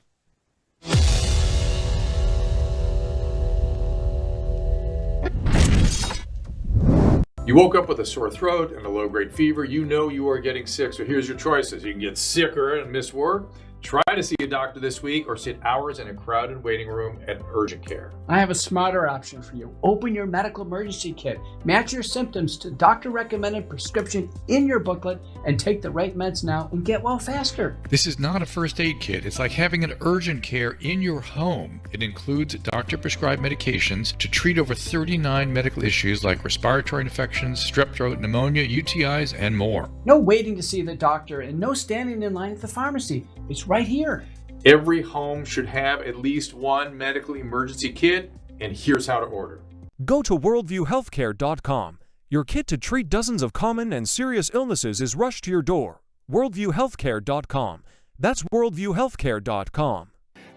[SPEAKER 10] You woke up with a sore throat and a low-grade fever. You know you are getting sick, so here's your choices. You can get sicker and miss work. Try to see a doctor this week, or sit hours in a crowded waiting room at urgent care.
[SPEAKER 11] I have a smarter option for you. Open your medical emergency kit. Match your symptoms to doctor-recommended prescription in your booklet and take the right meds now and get well faster.
[SPEAKER 12] This is not a first aid kit. It's like having an urgent care in your home. It includes doctor-prescribed medications to treat over 39 medical issues like respiratory infections, strep throat, pneumonia, UTIs, and more.
[SPEAKER 11] No waiting to see the doctor and no standing in line at the pharmacy. It's right here.
[SPEAKER 10] Every home should have at least one medical emergency kit, and here's how to order.
[SPEAKER 13] Go to worldviewhealthcare.com. Your kit to treat dozens of common and serious illnesses is rushed to your door. worldviewhealthcare.com. That's worldviewhealthcare.com.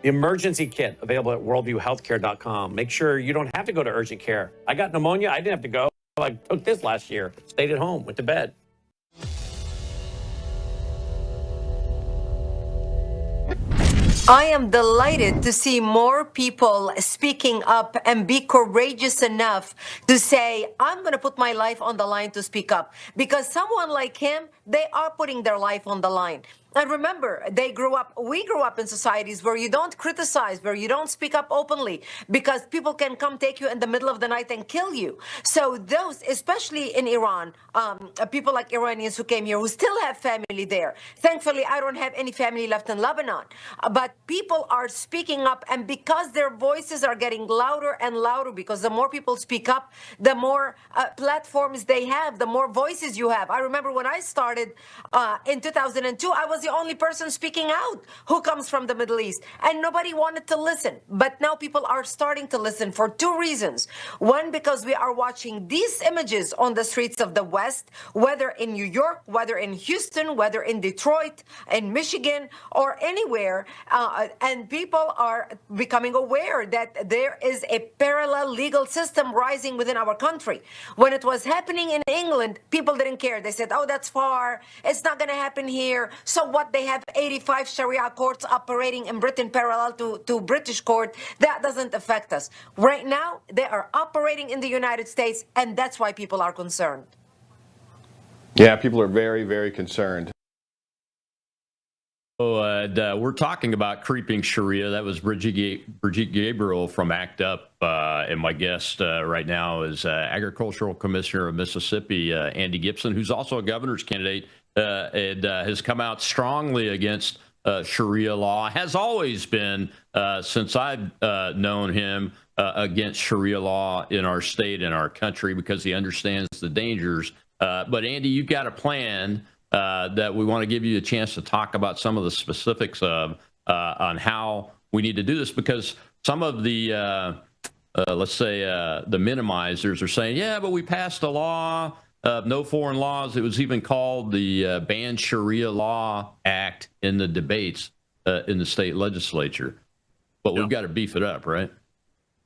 [SPEAKER 2] The emergency kit available at worldviewhealthcare.com. Make sure you don't have to go to urgent care. I got pneumonia. I didn't have to go. I took this last year. Stayed at home. Went to bed.
[SPEAKER 14] I am delighted to see more people speaking up and be courageous enough to say, I'm going to put my life on the line to speak up. Because someone like him, they are putting their life on the line. And remember, we grew up in societies where you don't criticize, where you don't speak up openly, because people can come take you in the middle of the night and kill you. So those, especially in Iran, people like Iranians who came here, who still have family there. Thankfully, I don't have any family left in Lebanon. But people are speaking up, and because their voices are getting louder and louder, because the more people speak up, the more platforms they have, the more voices you have. I remember when I started in 2002, I was the only person speaking out who comes from the Middle East, and nobody wanted to listen. But now people are starting to listen for two reasons. One, because we are watching these images on the streets of the West, whether in New York, whether in Houston, whether in Detroit, in Michigan, or anywhere, and people are becoming aware that there is a parallel legal system rising within our country. When it was happening in England, people didn't care. They said, oh, that's far. It's not going to happen here. So what? They have 85 Sharia courts operating in Britain parallel to British court. That doesn't affect us. Right now, they are operating in the United States, and that's why people are concerned.
[SPEAKER 15] Yeah, people are very, very concerned.
[SPEAKER 5] We're talking about creeping Sharia. That was Brigitte Gabriel from ACT UP. And my guest right now is Agricultural Commissioner of Mississippi, Andy Gibson, who's also a governor's candidate and has come out strongly against Sharia law, has always been, since I've known him, against Sharia law in our state and our country because he understands the dangers. But Andy, you've got a plan that we want to give you a chance to talk about some of the specifics of on how we need to do this, because some of the let's say the minimizers are saying, yeah, but we passed a law of no foreign laws. It was even called the Ban Sharia Law Act in the debates in the state legislature. But we've got to beef it up, right?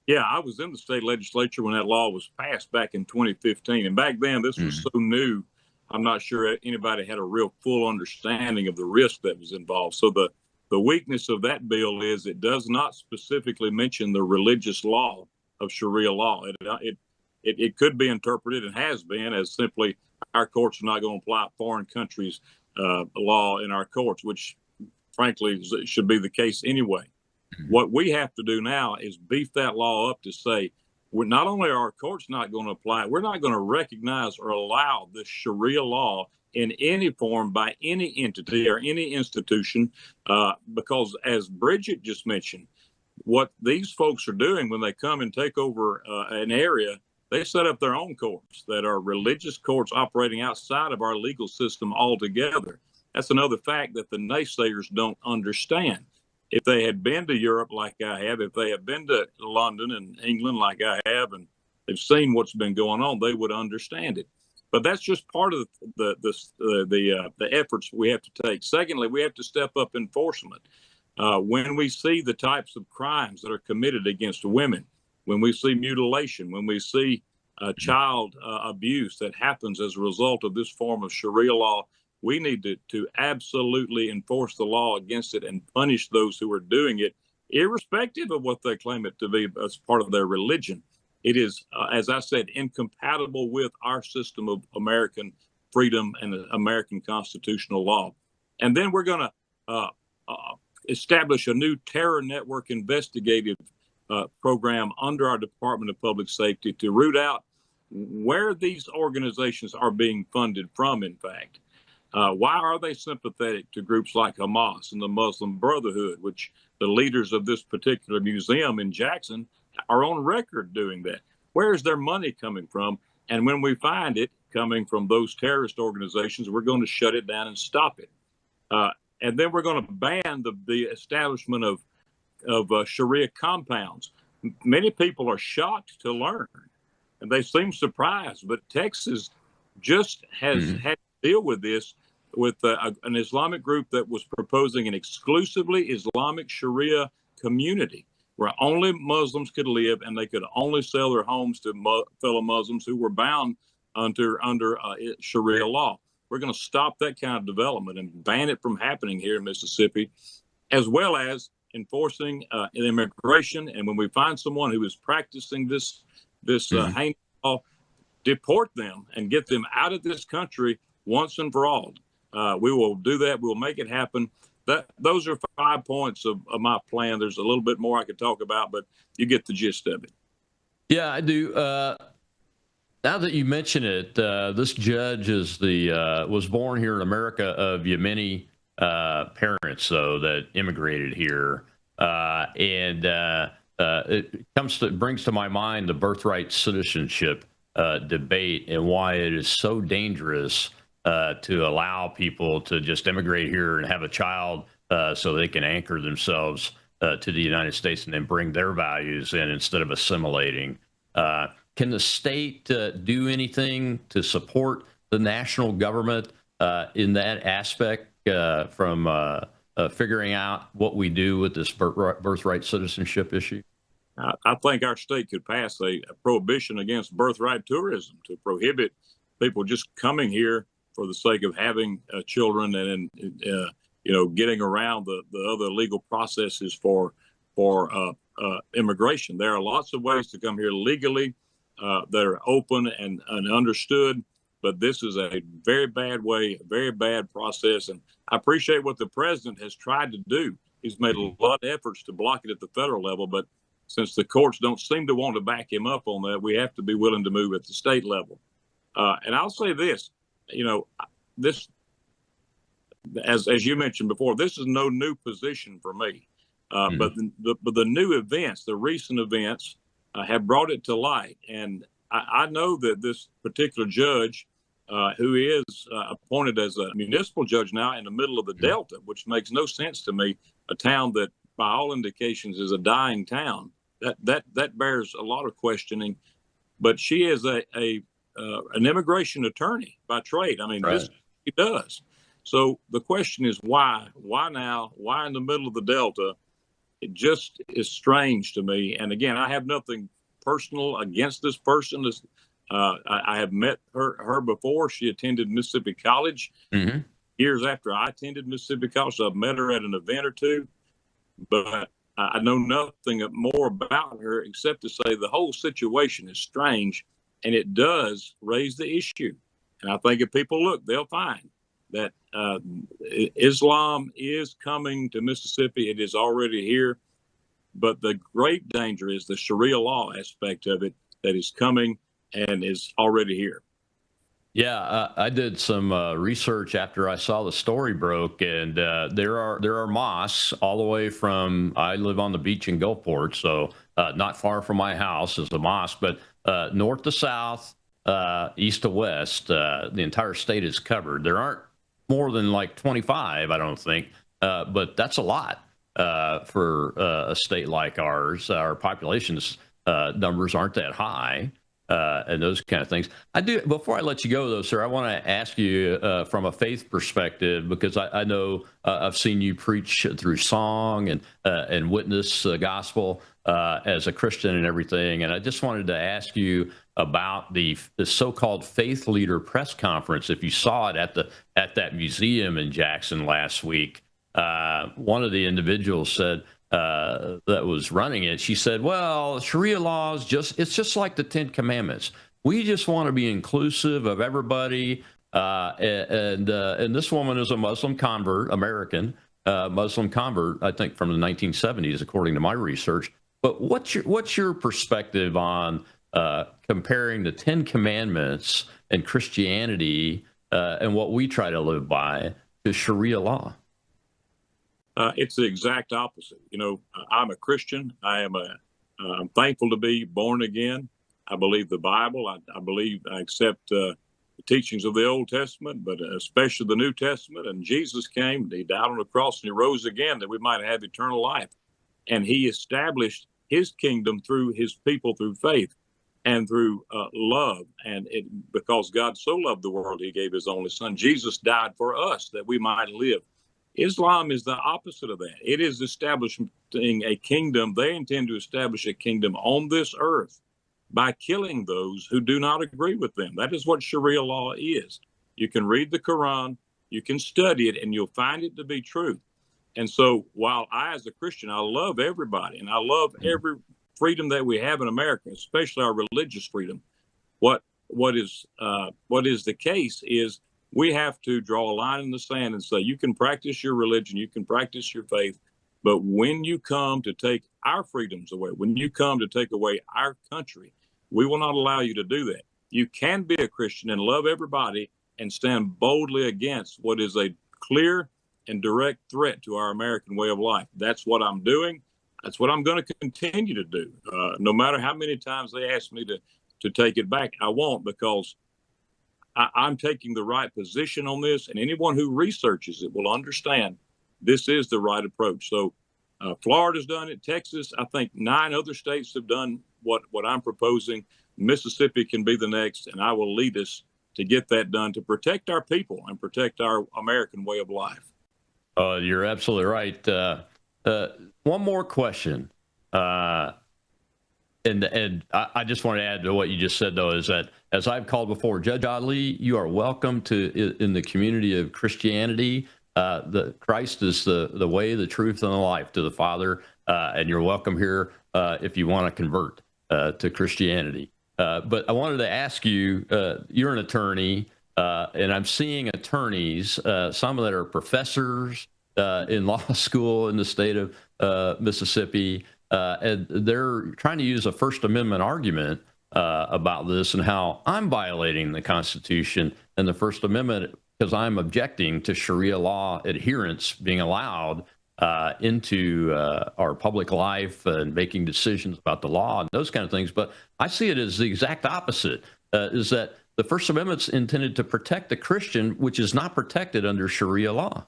[SPEAKER 9] Yeah, I was in the state legislature when that law was passed back in 2015. And back then, this was so new, I'm not sure anybody had a real full understanding of the risk that was involved. So the weakness of that bill is it does not specifically mention the religious law of Sharia law. It could be interpreted and has been as simply our courts are not going to apply foreign countries' law in our courts, which frankly should be the case anyway. What we have to do now is beef that law up to say, we're not only are our courts not going to apply it, we're not going to recognize or allow this Sharia law in any form by any entity or any institution, because as Bridget just mentioned, what these folks are doing when they come and take over an area, they set up their own courts that are religious courts operating outside of our legal system altogether. That's another fact that the naysayers don't understand. If they had been to Europe like I have, if they have been to London and England like I have, and they've seen what's been going on, they would understand it. But that's just part of the efforts we have to take. Secondly, we have to step up enforcement. When we see the types of crimes that are committed against women, when we see mutilation, when we see child abuse that happens as a result of this form of Sharia law, we need to absolutely enforce the law against it and punish those who are doing it, irrespective of what they claim it to be as part of their religion. It is, as I said, incompatible with our system of American freedom and American constitutional law. And then we're going to establish a new terror network investigative program under our Department of Public Safety to root out where these organizations are being funded from, in fact. Why are they sympathetic to groups like Hamas and the Muslim Brotherhood, which the leaders of this particular museum in Jackson are on record doing that? Where is their money coming from? And when we find it coming from those terrorist organizations, we're going to shut it down and stop it. And then we're going to ban the establishment of Sharia compounds. Many people are shocked to learn, and they seem surprised, but Texas just has had to deal with this with an Islamic group that was proposing an exclusively Islamic Sharia community where only Muslims could live and they could only sell their homes to fellow Muslims who were bound under Sharia law. We're going to stop that kind of development and ban it from happening here in Mississippi, as well as enforcing immigration. And when we find someone who is practicing this heinous law, deport them and get them out of this country once and for all. We will do that. We'll make it happen. Those are 5 points of my plan. There's a little bit more I could talk about, but you get the gist of it.
[SPEAKER 5] Yeah, I do. Now that you mention it, this judge is was born here in America of Yemeni parents, though, that immigrated here, and it brings to my mind the birthright citizenship debate and why it is so dangerous to allow people to just immigrate here and have a child so they can anchor themselves to the United States and then bring their values in instead of assimilating. Can the state do anything to support the national government in that aspect from figuring out what we do with this birthright citizenship issue?
[SPEAKER 9] I think our state could pass a prohibition against birthright tourism to prohibit people just coming here for the sake of having children and getting around the other legal processes for immigration. There are lots of ways to come here legally that are open and understood, but this is a very bad way, a very bad process. And I appreciate what the president has tried to do. He's made a lot of efforts to block it at the federal level, but since the courts don't seem to want to back him up on that, we have to be willing to move at the state level. And I'll say this, this as you mentioned before, this is no new position for me. But the new events, the recent events, have brought it to light. And I know that this particular judge, who is appointed as a municipal judge now in the middle of the Delta, which makes no sense to me, a town that by all indications is a dying town, that bears a lot of questioning. But she is an immigration attorney by trade. I mean,
[SPEAKER 5] Right.
[SPEAKER 9] this she does. So the question is why? Why now? Why in the middle of the Delta? It just is strange to me. And again, I have nothing personal against this person. I have met her before. She attended Mississippi College years after I attended Mississippi College. So I've met her at an event or two, but I know nothing more about her except to say the whole situation is strange, and it does raise the issue. And I think if people look, they'll find that Islam is coming to Mississippi. It is already here. But the great danger is the Sharia law aspect of it that is coming and is already here.
[SPEAKER 5] Yeah, I did some research after I saw the story broke, and there are mosques all the way from. I live on the beach in Gulfport, so not far from my house is a mosque, but north to south, east to west, the entire state is covered. There aren't more than like 25, I don't think, but that's a lot for a state like ours. Our population's numbers aren't that high. And those kind of things. I do. Before I let you go, though, sir, I want to ask you from a faith perspective, because I know I've seen you preach through song and witness the gospel as a Christian and everything. And I just wanted to ask you about the so-called faith leader press conference. If you saw it at that museum in Jackson last week, one of the individuals said, that was running it, she said, well, Sharia law is just like the 10 Commandments. We just want to be inclusive of everybody. And this woman is a Muslim convert, American Muslim convert, I think from the 1970s, according to my research. But what's your perspective on comparing the 10 Commandments and Christianity and what we try to live by to Sharia law?
[SPEAKER 9] It's the exact opposite. You know, I'm a Christian. I'm thankful to be born again. I believe the Bible. I accept the teachings of the Old Testament, but especially the New Testament. And Jesus came, he died on the cross, and he rose again that we might have eternal life. And he established his kingdom through his people, through faith and through love. And because God so loved the world, he gave his only son. Jesus died for us that we might live. Islam is the opposite of that. It is establishing a kingdom. They intend to establish a kingdom on this earth by killing those who do not agree with them. That is what Sharia law is. You can read the Quran, you can study it, and you'll find it to be true. And so while I, as a Christian, I love everybody, and I love every freedom that we have in America, especially our religious freedom, what is the case is we have to draw a line in the sand and say, you can practice your religion, you can practice your faith, but when you come to take our freedoms away, when you come to take away our country, we will not allow you to do that. You can be a Christian and love everybody and stand boldly against what is a clear and direct threat to our American way of life. That's what I'm doing. That's what I'm going to continue to do. No matter how many times they ask me to take it back, I won't, because I'm taking the right position on this, and anyone who researches it will understand this is the right approach. So Florida's done it. Texas, I think 9 other states have done what I'm proposing. Mississippi can be the next, and I will lead us to get that done to protect our people and protect our American way of life.
[SPEAKER 5] You're absolutely right. One more question. And I just want to add to what you just said, though, is that as I've called before, Judge Ali, you are welcome in the community of Christianity. The Christ is the way, the truth, and the life to the Father, and you're welcome here if you want to convert to Christianity. But I wanted to ask you, you're an attorney, and I'm seeing attorneys, some that are professors in law school in the state of Mississippi, and they're trying to use a First Amendment argument about this and how I'm violating the Constitution and the First Amendment because I'm objecting to Sharia law adherence being allowed into our public life and making decisions about the law and those kind of things. But I see it as the exact opposite, is that the First Amendment's intended to protect the Christian, which is not protected under Sharia law.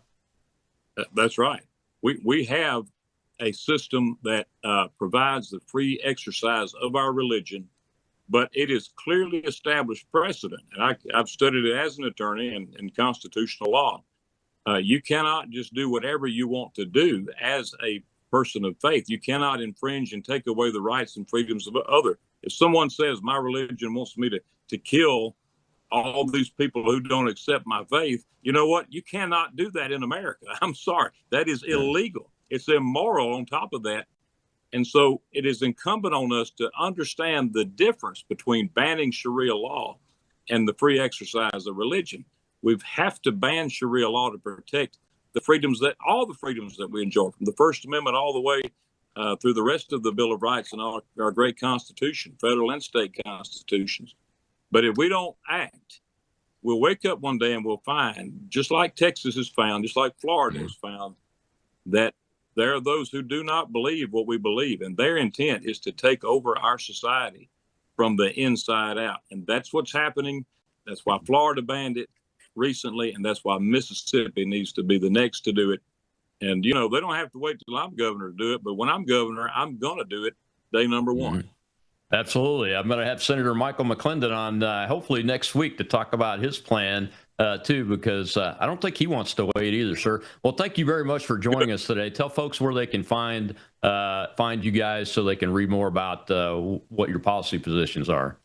[SPEAKER 9] That's right. We have a system that provides the free exercise of our religion, but it is clearly established precedent. And I've studied it as an attorney in constitutional law. You cannot just do whatever you want to do as a person of faith. You cannot infringe and take away the rights and freedoms of others. If someone says my religion wants me to kill all these people who don't accept my faith, you know what? You cannot do that in America. I'm sorry. That is illegal. It's immoral on top of that. And so it is incumbent on us to understand the difference between banning Sharia law and the free exercise of religion. We have to ban Sharia law to protect all the freedoms that we enjoy, from the First Amendment all the way through the rest of the Bill of Rights and our great Constitution, federal and state constitutions. But if we don't act, we'll wake up one day and we'll find, just like Texas has found, just like Florida has found, that there are those who do not believe what we believe, and their intent is to take over our society from the inside out. And that's what's happening. That's why Florida banned it recently, and that's why Mississippi needs to be the next to do it. And, you know, they don't have to wait till I'm governor to do it, but when I'm governor, I'm going to do it day number one.
[SPEAKER 5] Absolutely. I'm going to have Senator Michael McClendon on hopefully next week to talk about his plan too, because I don't think he wants to wait either, sir. Well, thank you very much for joining us today. Tell folks where they can find you guys so they can read more about what your policy positions are.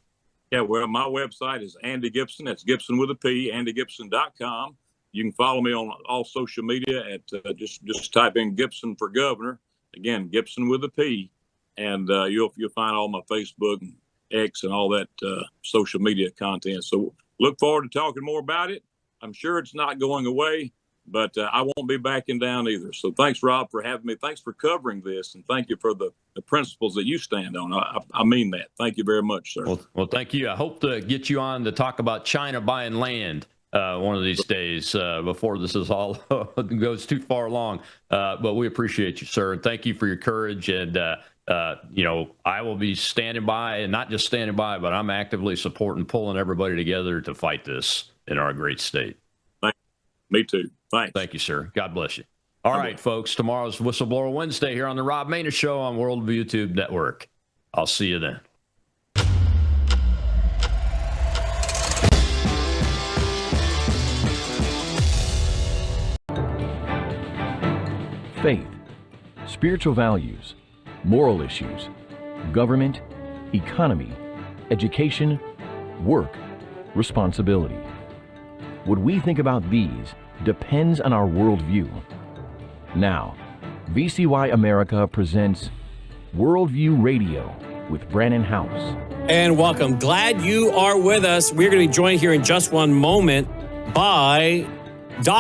[SPEAKER 9] Yeah, well, my website is Andy Gibson. That's Gibson with a P, andygibson.com. You can follow me on all social media at just type in Gibson for governor. Again, Gibson with a P. And you'll find all my Facebook and X and all that social media content. So look forward to talking more about it. I'm sure it's not going away, but I won't be backing down either. So thanks, Rob, for having me. Thanks for covering this, and thank you for the principles that you stand on. I mean that. Thank you very much, sir.
[SPEAKER 5] Well, thank you. I hope to get you on to talk about China buying land one of these days before this is all goes too far along. But we appreciate you, sir. And thank you for your courage. And, you know, I will be standing by, and not just standing by, but I'm actively supporting, pulling everybody together to fight this in our great state.
[SPEAKER 9] Me too. Thanks.
[SPEAKER 5] Thank you, sir. God bless you. All right, folks. Tomorrow's Whistleblower Wednesday here on the Rob Maness Show on Worldview YouTube Network. I'll see you then.
[SPEAKER 16] Faith, spiritual values, moral issues, government, economy, education, work, responsibility. What we think about these depends on our worldview. Now, VCY America presents Worldview Radio with Brannon House.
[SPEAKER 2] And welcome. Glad you are with us. We're going to be joined here in just one moment by Dr.